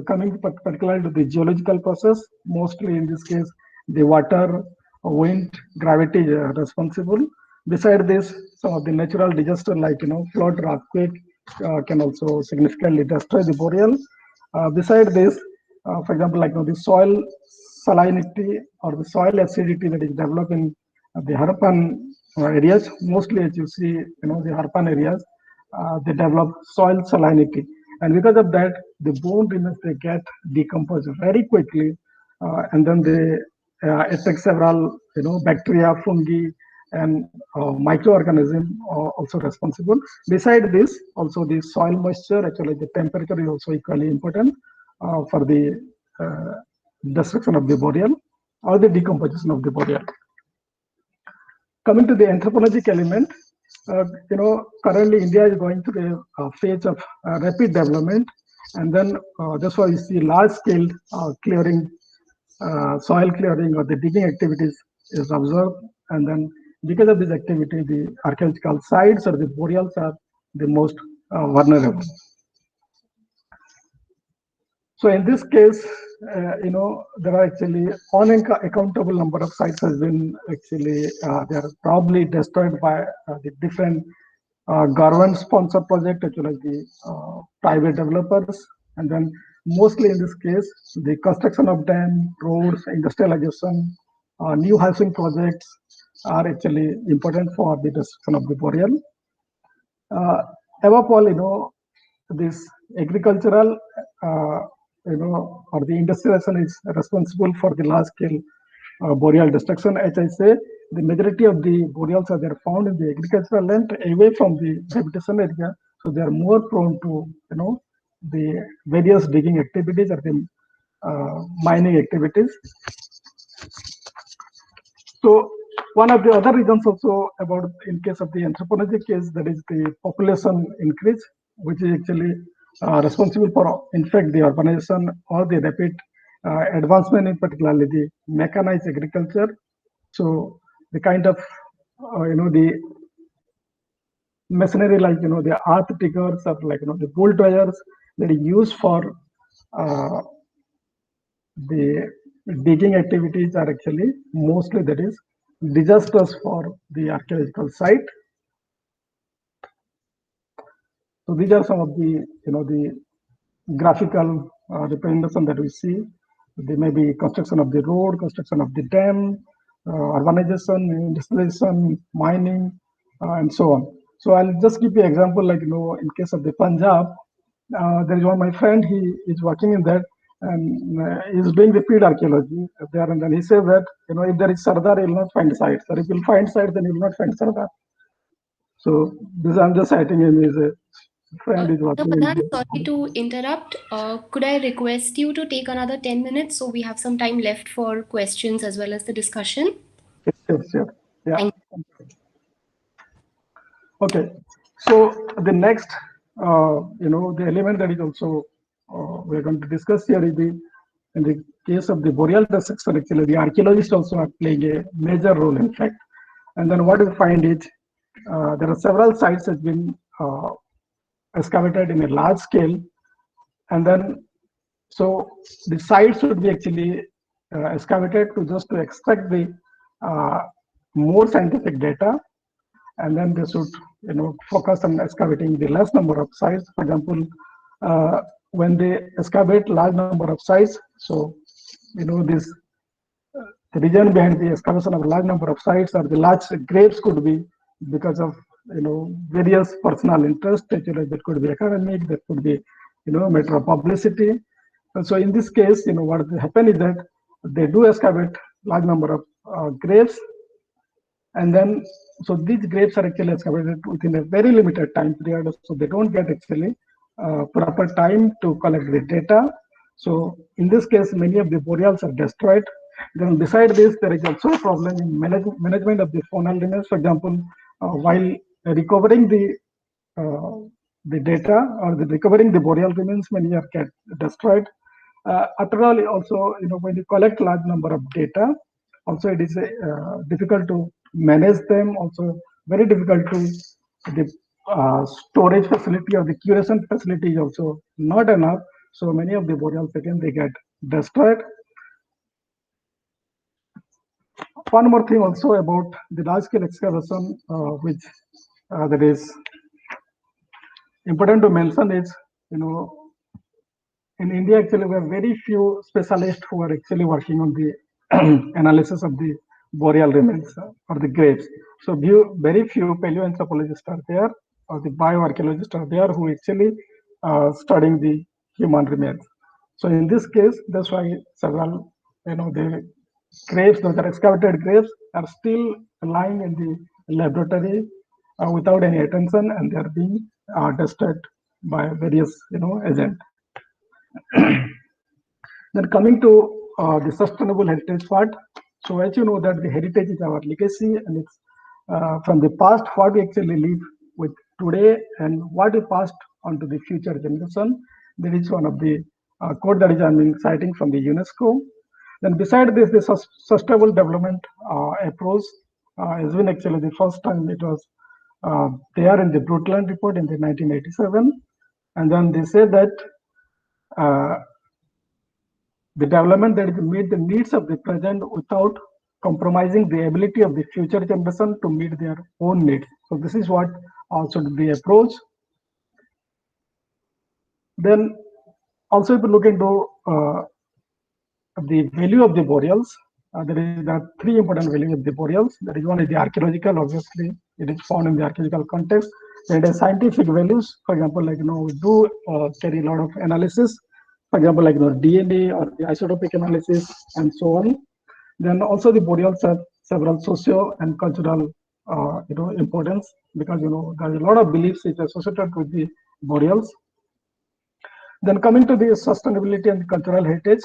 coming particularly to the geological process, mostly in this case the water, wind, gravity is responsible. Beside this, some of the natural disaster like flood or earthquake can also significantly destroy the burial. Beside this, for example, like the soil salinity or the soil acidity that is developed in the Harappan areas, mostly as you see, the Harappan areas, they develop soil salinity, and because of that, the bone remains, they get decomposed very quickly, and then they attack several, bacteria, fungi, and microorganisms are also responsible. Beside this, also the soil moisture, actually the temperature is also equally important for the destruction of the burial or the decomposition of the burial. Coming to the anthropologic element, currently India is going through a phase of rapid development, and then that's why you see large-scale clearing, soil clearing or the digging activities is observed, and then because of this activity, the archaeological sites or the burials are the most vulnerable. So in this case, there are actually unaccountable number of sites has been actually, they are probably destroyed by the different government-sponsored project, as well as the private developers. And then mostly in this case, the construction of dam, roads, industrialization, new housing projects are actually important for the destruction of the burial. Above all, this agricultural, or the industrialization is responsible for the large scale burial destruction. As I say, the majority of the burials are there found in the agricultural land away from the habitation area, so they are more prone to the various digging activities or the mining activities. So one of the other reasons also about in case of the anthropologic case, that is the population increase, which is actually responsible for, in fact, the urbanization or the rapid advancement in particularly the mechanized agriculture. So the kind of, the machinery like, the earth diggers or like, the bulldozers that is used for the digging activities are actually mostly that is disasters for the archaeological site. So these are some of the the graphical representation that we see. There may be construction of the road, construction of the dam, urbanization, industrialization, mining, and so on. So I'll just give you an example, like in case of the Punjab, there is one my friend. He is working in that, and he's doing the field archaeology there. And then he says that if there is Sardar, you will not find sites. Or if you will find sites, then you will not find Sardar. So this I'm just citing him as a friend is So working in Padhan, the. sorry to interrupt. Could I request you to take another 10 minutes so we have some time left for questions as well as the discussion? Sure. Yeah. Thank Okay. So the next, the element that is also we're going to discuss here is in the case of the boreal dissection, actually the archaeologists also are playing a major role, in fact. And then what we find is there are several sites that have been excavated in a large scale, and then so the sites should be actually excavated to extract the more scientific data, and then they should focus on excavating the less number of sites. For example, when they excavate large number of sites, so this the reason behind the excavation of a large number of sites or the large graves could be because of various personal interests. Actually, that could be academic, that could be matter of publicity. And so in this case, what happen is that they do excavate large number of graves, and then so these graves are actually excavated within a very limited time period, so they don't get actually proper time to collect the data. So in this case, many of the boreals are destroyed. Then beside this, there is also a problem in management of the faunal remains. For example, while recovering the data or recovering the boreal remains, many are get destroyed. After all, also when you collect large number of data, also it is difficult to manage them. Also very difficult to the storage facility or the curation facility is also not enough. So many of the boreals again they get destroyed. One more thing also about the large scale excavation, which that is important to mention is in India, actually, we have very few specialists who are actually working on the analysis of the boreal remains or the graves. So very few paleoanthropologists are there, or the bioarchaeologists are there who actually studying the human remains. So in this case, that's why several, the graves, those are excavated graves, are still lying in the laboratory without any attention, and they are being tested by various, agents. Then coming to the sustainable heritage part. So as you know that the heritage is our legacy, and it's from the past what we actually live with today and what we passed on to the future generation. That is one of the quote that is I'm citing from the UNESCO. Then beside this, the sustainable development approach has been actually the first time it was there in the Brundtland report in the 1987, and then they said that the development that is meet the needs of the present without compromising the ability of the future generation to meet their own needs. So this is what should be the approach. Then also if you look into the value of the boreals, there are three important values of the boreals. That is one is the archaeological, obviously it is found in the archaeological context. There is scientific values. For example, like we do carry a lot of analysis. For example, like DNA or the isotopic analysis and so on. Then also the boreals have several socio and cultural importance, because there is a lot of beliefs which are associated with the boreals. Then coming to the sustainability and cultural heritage.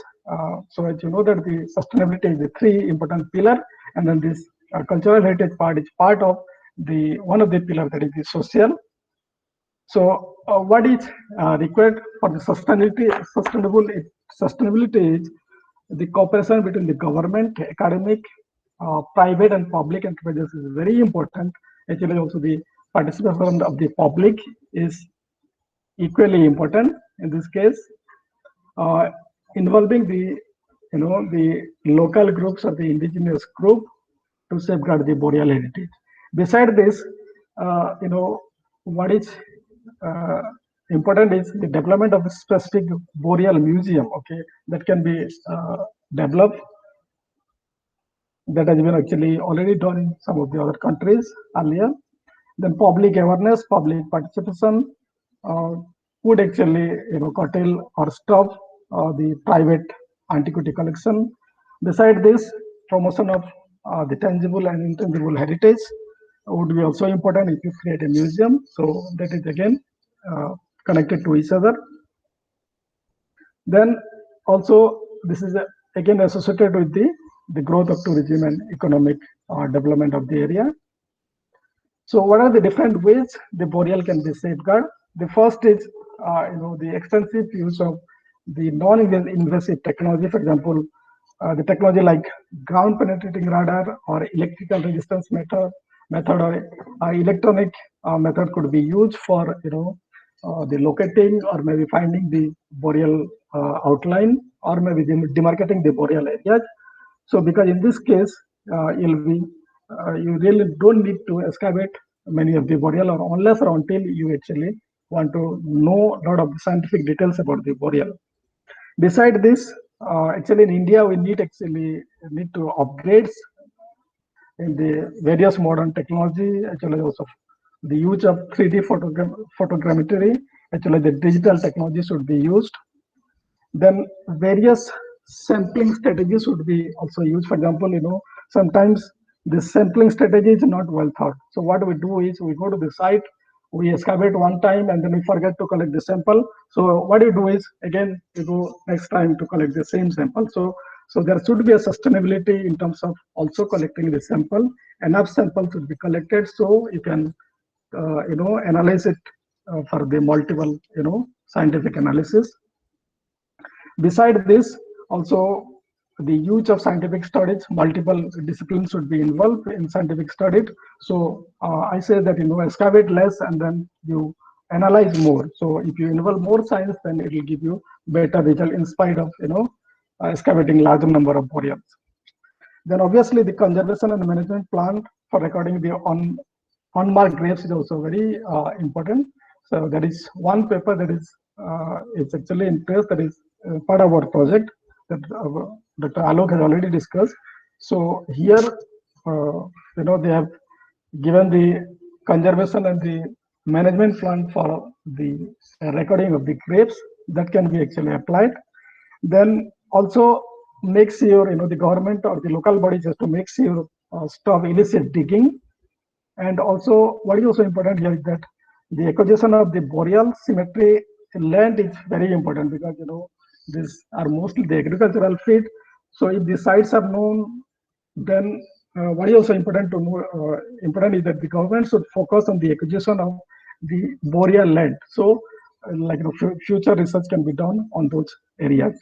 So as you know that the sustainability is the three important pillar, and then this cultural heritage part is part of the one of the pillar, that is the social. So what is required for the sustainability is the cooperation between the government, academic, private and public enterprises is very important. Actually also the participation of the public is equally important in this case. Involving the the local groups or the indigenous group to safeguard the boreal heritage. Beside this, what is uh, important is the development of a specific boreal museum, okay, that can be developed, that has been actually already done in some of the other countries earlier. Then public awareness, public participation uh, would actually curtail or stop the private antiquity collection. Beside this, promotion of the tangible and intangible heritage would be also important if you create a museum. So that is again connected to each other. Then also this is again associated with the growth of tourism and economic development of the area. So what are the different ways the boreal can be safeguarded? The first is the extensive use of the non-invasive technology. For example, the technology like ground penetrating radar or electrical resistance method or electronic method could be used for the locating or maybe finding the boreal outline or maybe demarcating the boreal areas. So because in this case, you really don't need to excavate many of the boreal or unless or until you actually want to know a lot of the scientific details about the boreal. Beside this, actually in India, we need to upgrades in the various modern technology, actually also the use of 3D photogrammetry, actually the digital technology should be used. Then various sampling strategies would be also used. For example, sometimes the sampling strategy is not well thought. So what we do is we go to the site, we excavate one time and then we forget to collect the sample. So what you do is again you go next time to collect the same sample. So there should be a sustainability in terms of also collecting the sample. Enough samples should be collected so you can analyze it for the multiple scientific analysis. Beside this, also the use of scientific studies, multiple disciplines should be involved in scientific studies. So I say that excavate less and then you analyze more. So if you involve more science, then it will give you better result in spite of excavating larger number of boreals. Then obviously the conservation and management plan for recording the unmarked graves is also very important. So there is one paper that is it's actually in place that is part of our project that Dr. Alok has already discussed. So here, they have given the conservation and the management plan for the recording of the graves that can be actually applied. Then also make sure the government or the local bodies has to make sure stop illicit digging. And also what is also important here is that the acquisition of the boreal cemetery land is very important because these are mostly the agricultural feed. So if the sites are known, then what is also important to know important is that the government should focus on the acquisition of the boreal land. So future research can be done on those areas.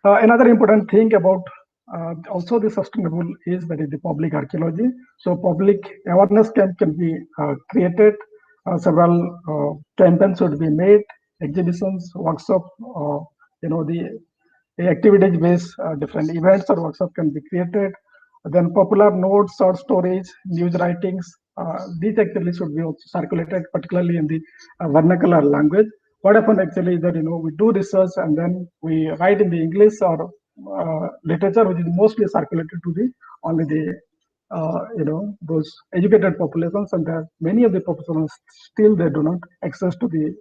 Another important thing about also the sustainable is that is the public archaeology. So public awareness camp can be created. Several campaigns should be made, exhibitions, workshops, the activities based different events or workshops can be created. Then popular notes, short stories, news writings, these actually should be also circulated, particularly in the vernacular language. What happens actually is that we do research and then we write in the English or literature, which is mostly circulated to the only the those educated populations, and there many of the populations still they do not access to the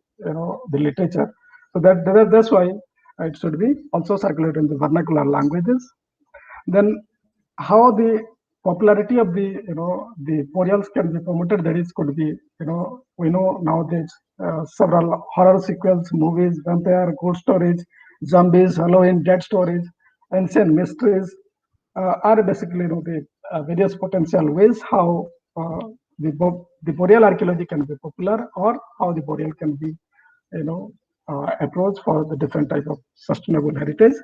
the literature. So that's why it should be also circulated in the vernacular languages. Then how the popularity of the the boreals can be promoted, that is could be we know nowadays several horror sequels, movies, vampire, ghost stories, zombies, Halloween, dead stories, ancient mysteries are basically the various potential ways how the boreal archaeology can be popular or how the boreal can be approach for the different type of sustainable heritage.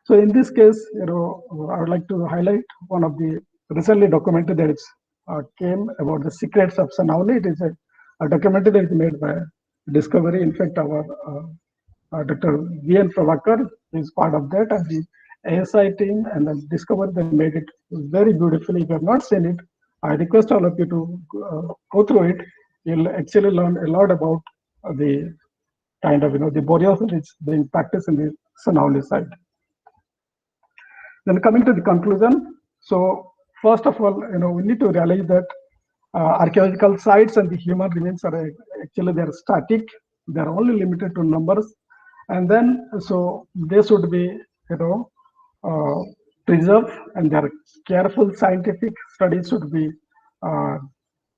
So in this case, I would like to highlight one of the recently documentary that is, came about the secrets of Sanauli. It is a documentary that is made by Discovery. In fact, our Dr. V.N. Pravakar is part of that, and the ASI team and then Discover. They made it very beautifully. If you have not seen it, I request all of you to go through it. You'll actually learn a lot about the kind of the boreals which is being practiced in the Sonauli side. Then coming to the conclusion. So first of all, we need to realize that archaeological sites and the human remains are actually they're static. They're only limited to numbers, and then so they should be uh, preserved, and their careful scientific studies should be uh,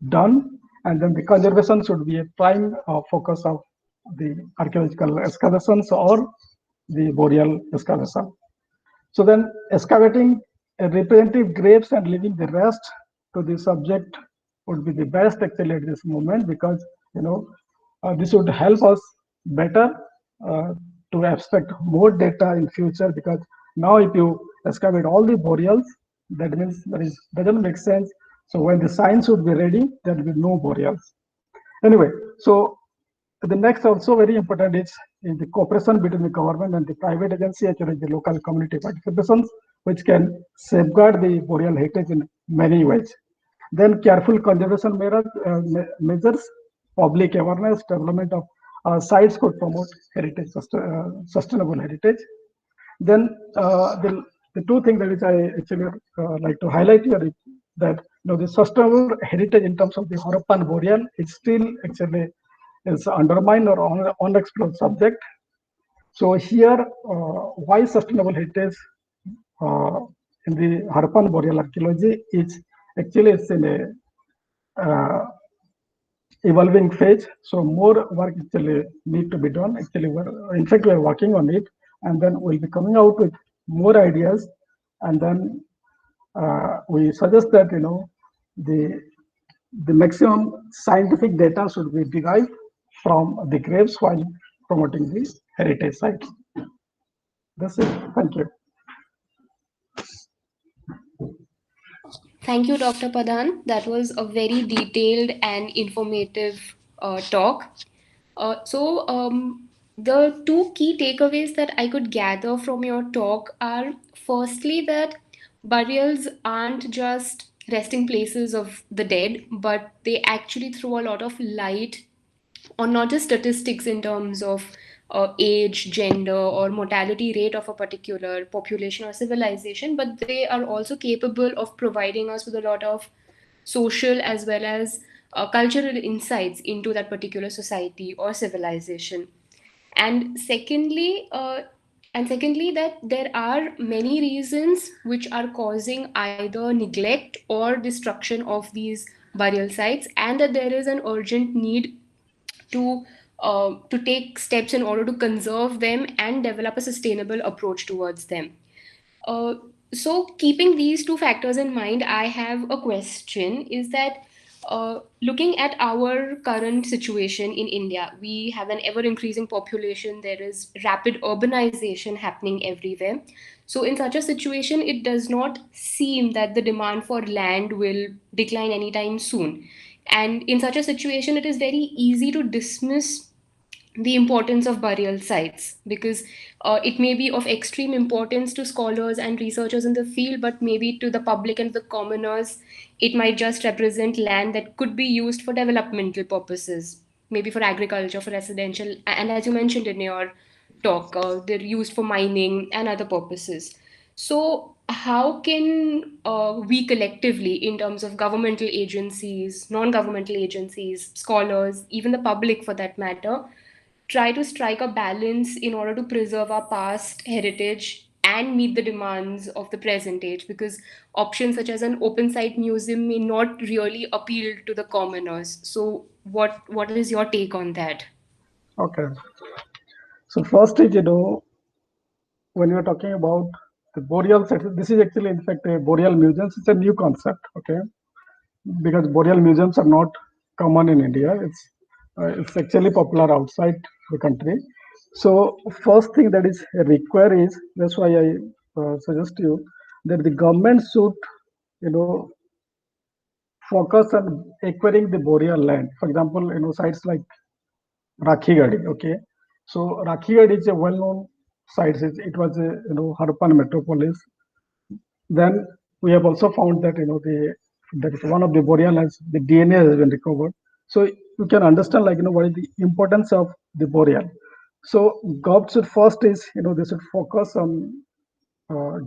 done, and then the conservation should be a prime focus of the archaeological excavations or the boreal excavation. So then excavating representative graves and leaving the rest to the subject would be the best actually at this moment, because this would help us better uh, to abstract more data in future, because now if you excavate all the boreals, that means doesn't make sense. So when the science would be ready, there will be no boreals. Anyway, so the next also very important is the cooperation between the government and the private agency, actually the local community participations, which can safeguard the boreal heritage in many ways. Then careful conservation measures, public awareness, development of sites could promote heritage, sustainable heritage. Then the two things that which I actually like to highlight here is that the sustainable heritage in terms of the Harappan boreal is still actually is undermined or unexplored subject. So here, why sustainable heritage uh, in the Harappan boreal archaeology is actually it's in a evolving phase. So more work actually need to be done. Actually, in fact, we're working on it, and then we'll be coming out with more ideas, and then we suggest that the maximum scientific data should be derived from the graves while promoting the heritage sites. That's it. Thank you. Thank you, Dr. Padhan. That was a very detailed and informative talk. The two key takeaways that I could gather from your talk are firstly that burials aren't just resting places of the dead, but they actually throw a lot of light on not just statistics in terms of age, gender, or mortality rate of a particular population or civilization, but they are also capable of providing us with a lot of social as well as cultural insights into that particular society or civilization. And secondly, that there are many reasons which are causing either neglect or destruction of these burial sites, and that there is an urgent need to take steps in order to conserve them and develop a sustainable approach towards them. Uh, so, keeping these two factors in mind, I have a question is that looking at our current situation in India, we have an ever increasing population, there is rapid urbanization happening everywhere. So, in such a situation, it does not seem that the demand for land will decline anytime soon. And in such a situation, it is very easy to dismiss the importance of burial sites because it may be of extreme importance to scholars and researchers in the field, but maybe to the public and the commoners, it might just represent land that could be used for developmental purposes, maybe for agriculture, for residential, and as you mentioned in your talk, they're used for mining and other purposes. So, how can we collectively, in terms of governmental agencies, non governmental agencies, scholars, even the public for that matter, try to strike a balance in order to preserve our past heritage and meet the demands of the present age, because options such as an open site museum may not really appeal to the commoners. So what is your take on that? Okay. So first is, when you're talking about the boreal sites, this is actually, in fact, a boreal museums. It's a new concept, okay? Because boreal museums are not common in India. It's actually popular outside the country. So first thing that is required is, that's why I suggest you that the government should, focus on acquiring the boreal land. For example, sites like Rakhigadi, okay? So Rakhigadi is a well-known sites. It was a Harappan metropolis. Then we have also found that that is one of the burial has the DNA has been recovered. So you can understand what is the importance of the burial. So government should first is they should focus on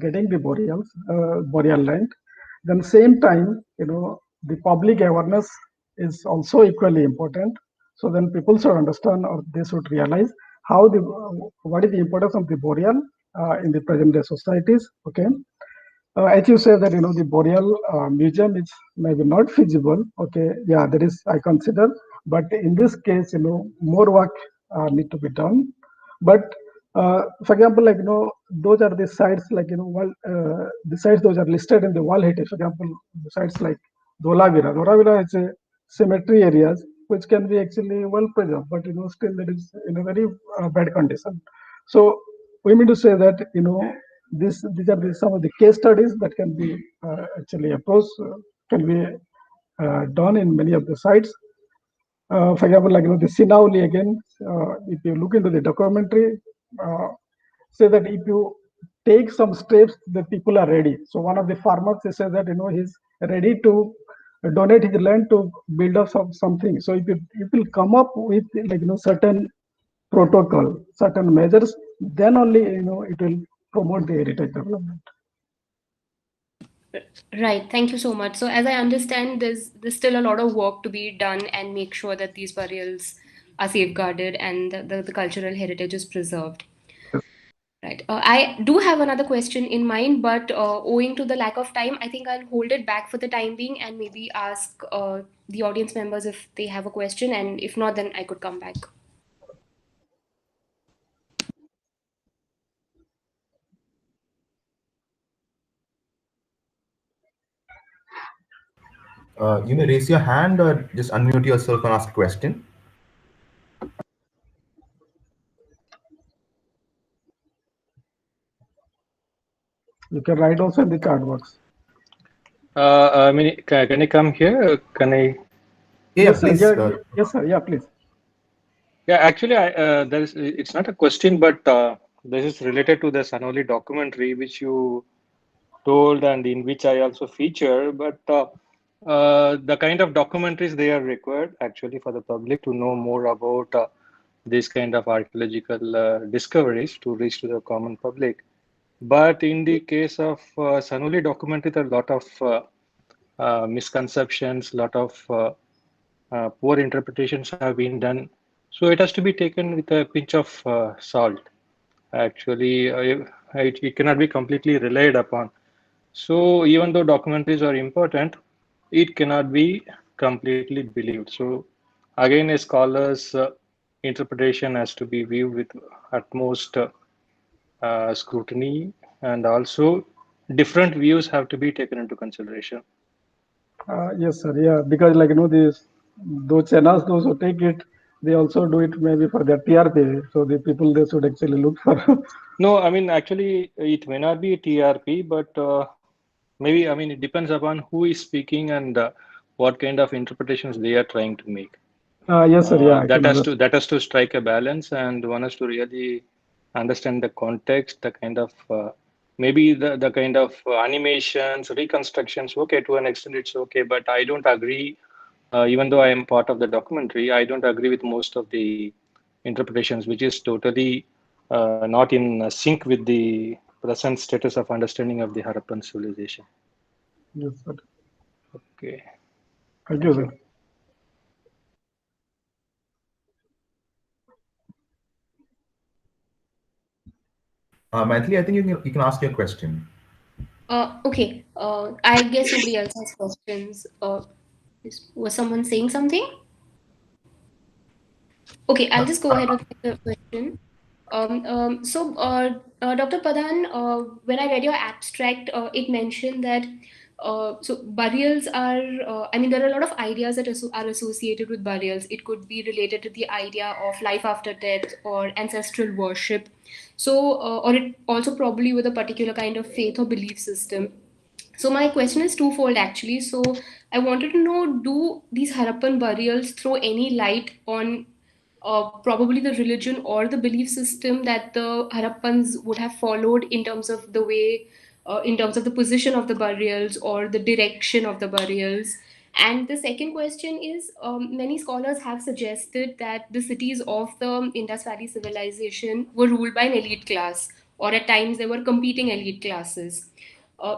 getting the burial land. Then same time the public awareness is also equally important. So then people should understand or they should realize how the what is the importance of the burial in the present day societies. Okay. As you say that the burial museum is maybe not feasible. Okay, yeah, that is I consider, but in this case, more work need to be done. But for example, those are the sites the sites those are listed in the World Heritage. For example, the sites like Dholavira. Dholavira is a cemetery areas which can be actually well preserved, but still that is in a very bad condition. So we mean to say that these are some of the case studies that can be actually approached, can be done in many of the sites. For example, the Sinauli again, if you look into the documentary, say that if you take some steps, the people are ready. So one of the farmers says that he's ready to donate his land to build up something. So if you will come up with certain protocol, certain measures, then only it will promote the heritage development. Right. Thank you so much. So, as I understand, there's still a lot of work to be done and make sure that these burials are safeguarded and the cultural heritage is preserved. Right. I do have another question in mind, but owing to the lack of time, I think I'll hold it back for the time being and maybe ask the audience members if they have a question, and if not, then I could come back. You may raise your hand or just unmute yourself and ask a question. You can write also in the chat box. I mean, can I come here? Can I? Yeah, yes, please. sir. Yeah, yes, sir. Yeah, please. Yeah, actually, it's not a question, but this is related to the Sanoli documentary, which you told and in which I also feature. But the kind of documentaries they are required actually for the public to know more about this kind of archaeological discoveries to reach to the common public. But in the case of Sanoli documentary, there are a lot of misconceptions, a lot of poor interpretations have been done. So it has to be taken with a pinch of salt. Actually, it cannot be completely relied upon. So even though documentaries are important, it cannot be completely believed. So again, a scholar's interpretation has to be viewed with utmost scrutiny, and also different views have to be taken into consideration. Yes, sir. Yeah, because those channels, those who take it, they also do it maybe for their TRP. So the people they should actually look for. No, I mean actually it may not be TRP, but maybe I mean it depends upon who is speaking and what kind of interpretations they are trying to make. Yes, sir. Yeah, I can that has to strike a balance, and one has to really understand the context, the kind of maybe the kind of animations, reconstructions. Okay, to an extent it's okay, but I don't agree. Even though I am part of the documentary, I don't agree with most of the interpretations, which is totally not in sync with the present status of understanding of the Harappan civilization. Yes, sir. Okay. Thank you, sir. Maithili, I think you can ask your question. Okay. I guess nobody else has questions. Was someone saying something? Okay, I'll just go ahead with the question. Dr. Padhan, when I read your abstract, it mentioned that so burials are, I mean, there are a lot of ideas that are associated with burials. It could be related to the idea of life after death or ancestral worship. Or it also probably with a particular kind of faith or belief system. So my question is twofold actually. So I wanted to know, do these Harappan burials throw any light on probably the religion or the belief system that the Harappans would have followed in terms of the way, in terms of the position of the burials or the direction of the burials. And the second question is, many scholars have suggested that the cities of the Indus Valley civilization were ruled by an elite class, or at times there were competing elite classes.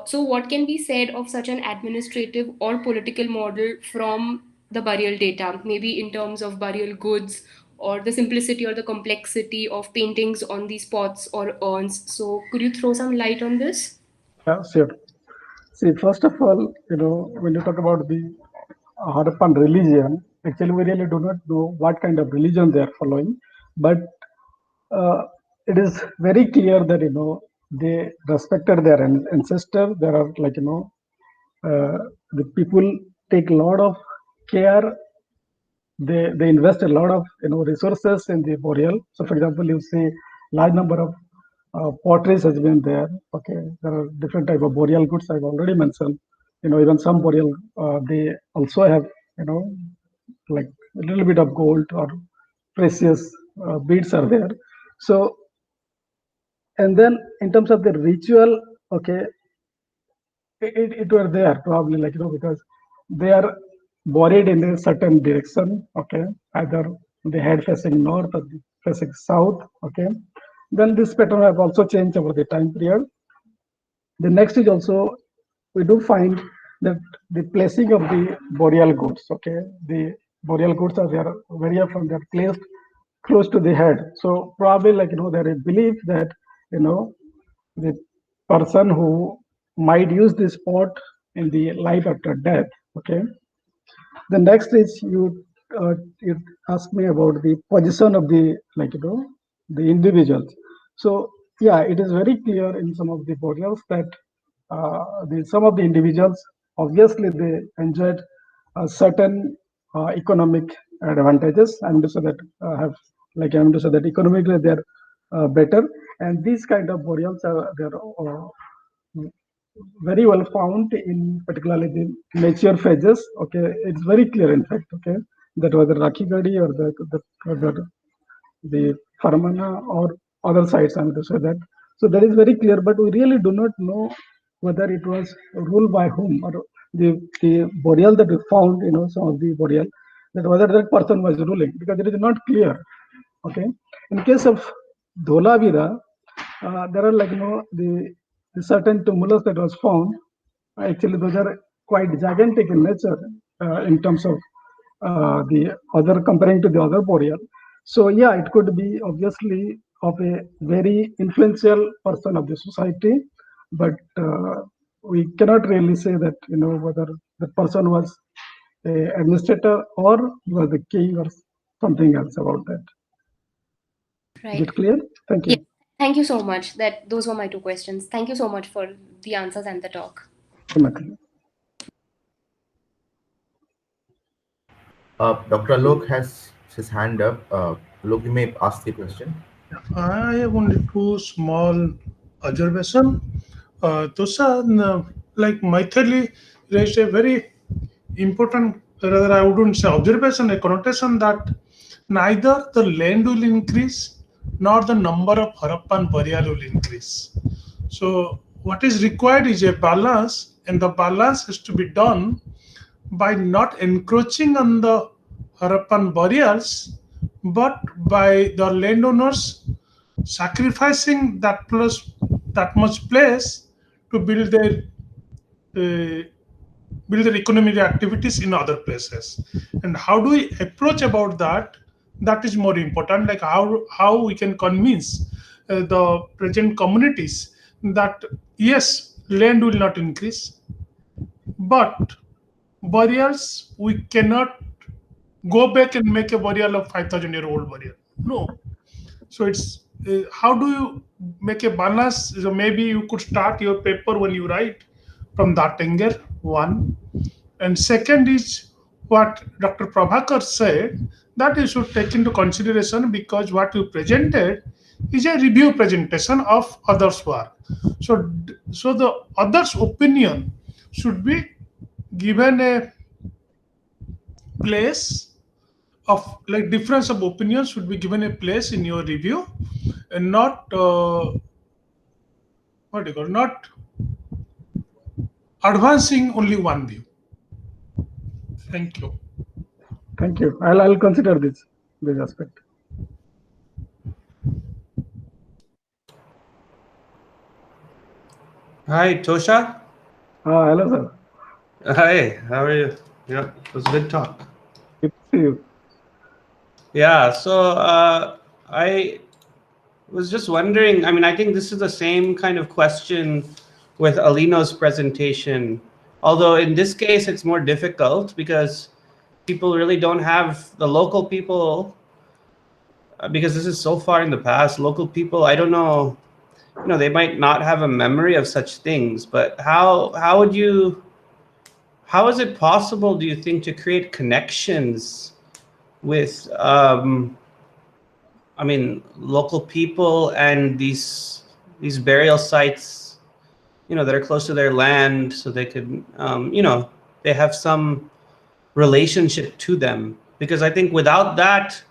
So, what can be said of such an administrative or political model from the burial data, maybe in terms of burial goods or the simplicity or the complexity of paintings on these pots or urns? So, could you throw some light on this? Yeah, sure. See, first of all, when you talk about the Harappan religion, actually we really do not know what kind of religion they are following, but uh, it is very clear that they respected their ancestor. There are the people take a lot of care. They invest a lot of resources in the burial. So, for example, you see large number of potteries has been there. Okay, there are different type of burial goods I've already mentioned. Even some burial they also have like a little bit of gold or precious beads are there. So, and then in terms of the ritual, okay, it were there probably because they are buried in a certain direction. Okay, either the head facing north or the facing south. Okay, then this pattern have also changed over the time period. The next is also we do find that the placing of the burial goods. Okay, the burial goods are there very often they're placed close to the head. So probably there is belief that the person who might use this pot in the life after death. Okay. The next is you ask me about the position of the the individuals. So yeah, it is very clear in some of the burials that some of the individuals obviously they enjoyed certain economic advantages. I'm to say that have I'm to say that economically they're better, and these kind of burials are they're very well found in particularly the mature phases. Okay, it's very clear in fact. Okay, that whether Rakhigadi or the Farmana or other sites, I'm to say that. So that is very clear, but we really do not know whether it was ruled by whom or the burial that we found, some of the burial, that whether that person was ruling, because it is not clear. Okay, in case of Dholavira, there are the certain tumulus that was found. Actually, those are quite gigantic in nature in terms of the other comparing to the other burial. So yeah, it could be obviously of a very influential person of the society, but we cannot really say that whether the person was a administrator or he was the king or something else about that. Is Right. it clear? Thank you. Yes. Thank you so much. That those were my two questions. Thank you so much for the answers and the talk. Dr. Alok has his hand up. Alok, you may ask the question. I have only two small observation. Tosa, like Maithili raised a very important, rather I wouldn't say observation, a connotation that neither the land will increase nor the number of Harappan burial will increase. So what is required is a balance, and the balance has to be done by not encroaching on the Harappan burials, but by the landowners sacrificing that much place to uh, build their economic activities in other places. And how do we approach about that? That is more important. Like how we can convince the present communities that yes, land will not increase, but burials we cannot go back and make a burial of 5,000-year-old burial. No. So it's how do you make a balance? So maybe you could start your paper when you write from that angle, one. And second is what Dr. Prabhakar said, that you should take into consideration, because what you presented is a review presentation of others' work. So the others' opinion should be given a place of like difference of opinions should be given a place in your review, and not what do you call, not advancing only one view. Thank you. Thank you. I'll consider this aspect. Hi, Tosha. Hello, sir. Hi, how are you? Yeah, it was a good talk. Good to see you. Yeah, so I was just wondering, I mean, I think this is the same kind of question with Alino's presentation, although in this case it's more difficult because people really don't have the local people, because this is so far in the past. Local people, I don't know, they might not have a memory of such things, but how is it possible, do you think, to create connections with I mean, local people and these burial sites, that are close to their land, so they could, they have some relationship to them? Because I think without that,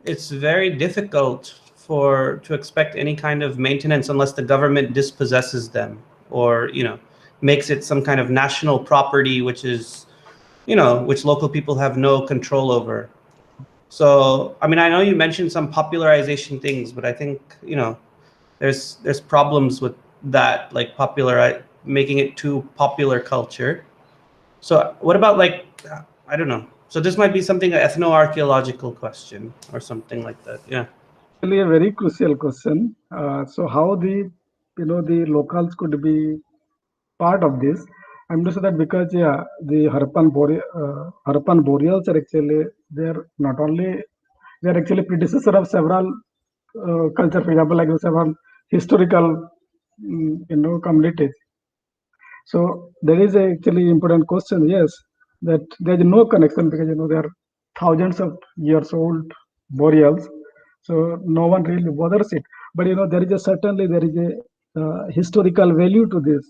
it's very difficult to expect any kind of maintenance unless the government dispossesses them, or makes it some kind of national property, which is, which local people have no control over. So, I mean, I know you mentioned some popularization things, but I think, there's problems with that, like making it too popular culture. So what about, like, I don't know. So this might be something, an ethno-archaeological question or something like that. Yeah. Really a very crucial question. So how the locals could be part of this? I'm just that because the Harappan burials are actually they're actually predecessor of several culture, for example, like several historical communities. So there is actually important question. Yes, that there is no connection because there are thousands of years old burials, so no one really bothers it. But there is certainly there is a historical value to this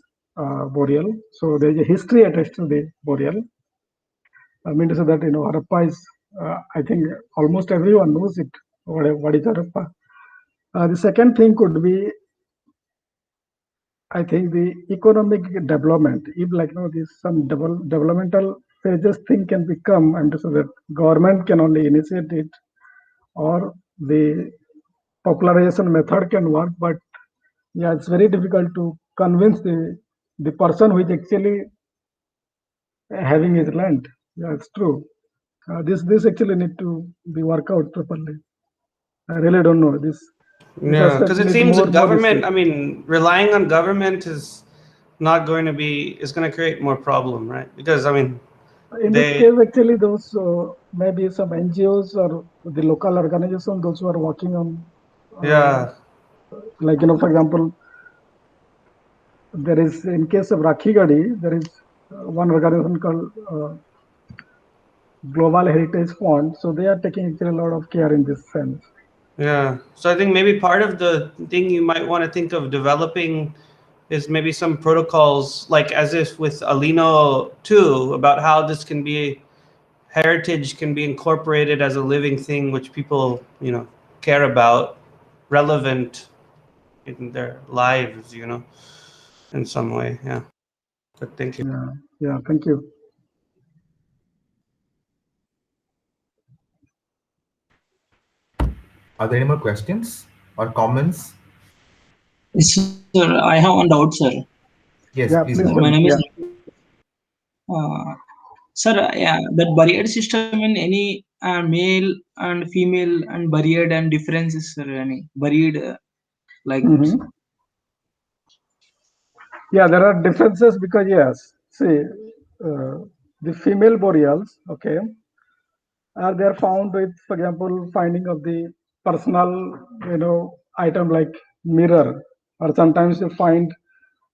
burial. So there is a history attached to the burial. I mean to say that Harappa is, I think almost everyone knows it. What is Harappa? The second thing could be, I think, the economic development. If this some developmental phases thing can become, and so that government can only initiate it, or the popularization method can work. But yeah, it's very difficult to convince the person who is actually having his land. Yeah, it's true. This actually need to be worked out properly. I really don't know this. Yeah, because it seems that government, research. I mean, relying on government is not going to is going to create more problem, right? Because, I mean, in this case, actually, those maybe some NGOs or the local organization, those who are working on, like for example, there is, in case of Rakhigadi, there is one organization called Global Heritage Fund. So they are taking actually a lot of care in this sense. Yeah, so I think maybe part of the thing you might want to think of developing is maybe some protocols, like as if with Alino too, about how this can be, heritage can be incorporated as a living thing, which people, care about, relevant in their lives, in some way. Yeah. But thank you. Yeah, thank you. Are there any more questions or comments? Sir, I have one doubt, sir. Yes, yeah, please. My name is. Sir, that buried system in any male and female and buried and differences, sir. Any buried like. Yeah, there are differences because yes, see, the female burials, okay, they are found with, for example, finding of the personal, item like mirror, or sometimes you find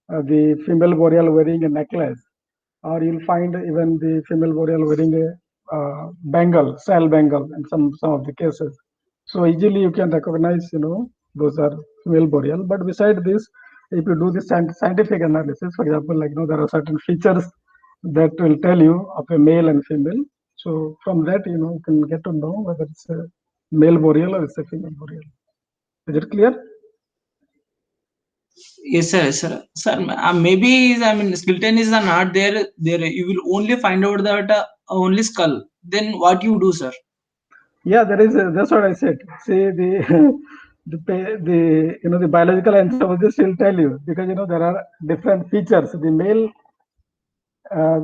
the female burial wearing a necklace, or you'll find even the female burial wearing a bangle, shell bangle in some of the cases. So easily you can recognize, those are female burial. But beside this, if you do the scientific analysis, for example, there are certain features that will tell you of a male and female. So from that, you can get to know whether it's a male boreal or it's a female boreal. Is it clear? Yes, sir. Yes, sir. Sir, maybe I mean skeleton is not there. There you will only find out that only skull. Then what you do, sir? Yeah, there is. That's what I said. See the the biological anthropologist will tell you, because there are different features. The male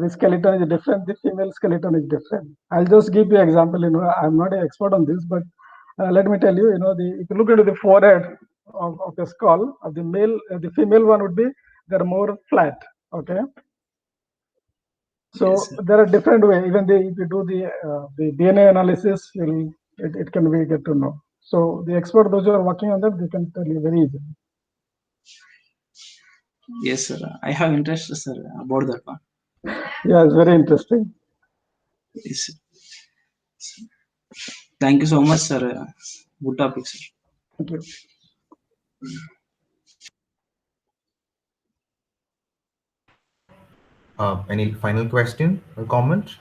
the skeleton is different. The female skeleton is different. I'll just give you an example. I'm not an expert on this, but let me tell you. If you look at the forehead of the skull of the male, the female one would be they're more flat. Okay. So Yes, sir. there are different ways. Even if you do the DNA analysis, it can be get to know. So the expert, those who are working on that, they can tell you very easily. Yes, sir. I have interest, sir, about that one. Yeah, it's very interesting. Yes, sir. Thank you so much, sir. Good topic, sir. Thank you. Any final question or comment?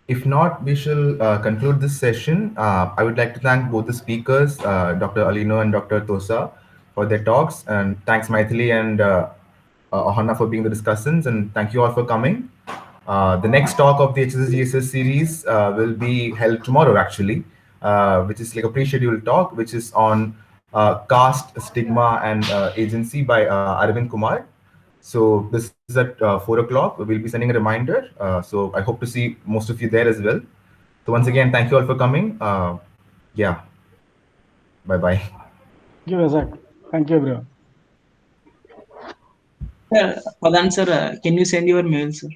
If not, we shall conclude this session. I would like to thank both the speakers, Dr. Alino and Dr. Tosa, for their talks. And thanks, Maithili and Ohana, for being the discussants. And thank you all for coming. The next talk of the HSGSS series will be held tomorrow, actually, which is like a pre-scheduled talk, which is on caste, stigma, and agency by Arvind Kumar. So this is at 4 o'clock. We'll be sending a reminder. So I hope to see most of you there as well. So once again, thank you all for coming. Yeah. Bye-bye. Thank you, Isaac. Thank you, everyone. Sir, Padhan, sir, can you send your mail, sir?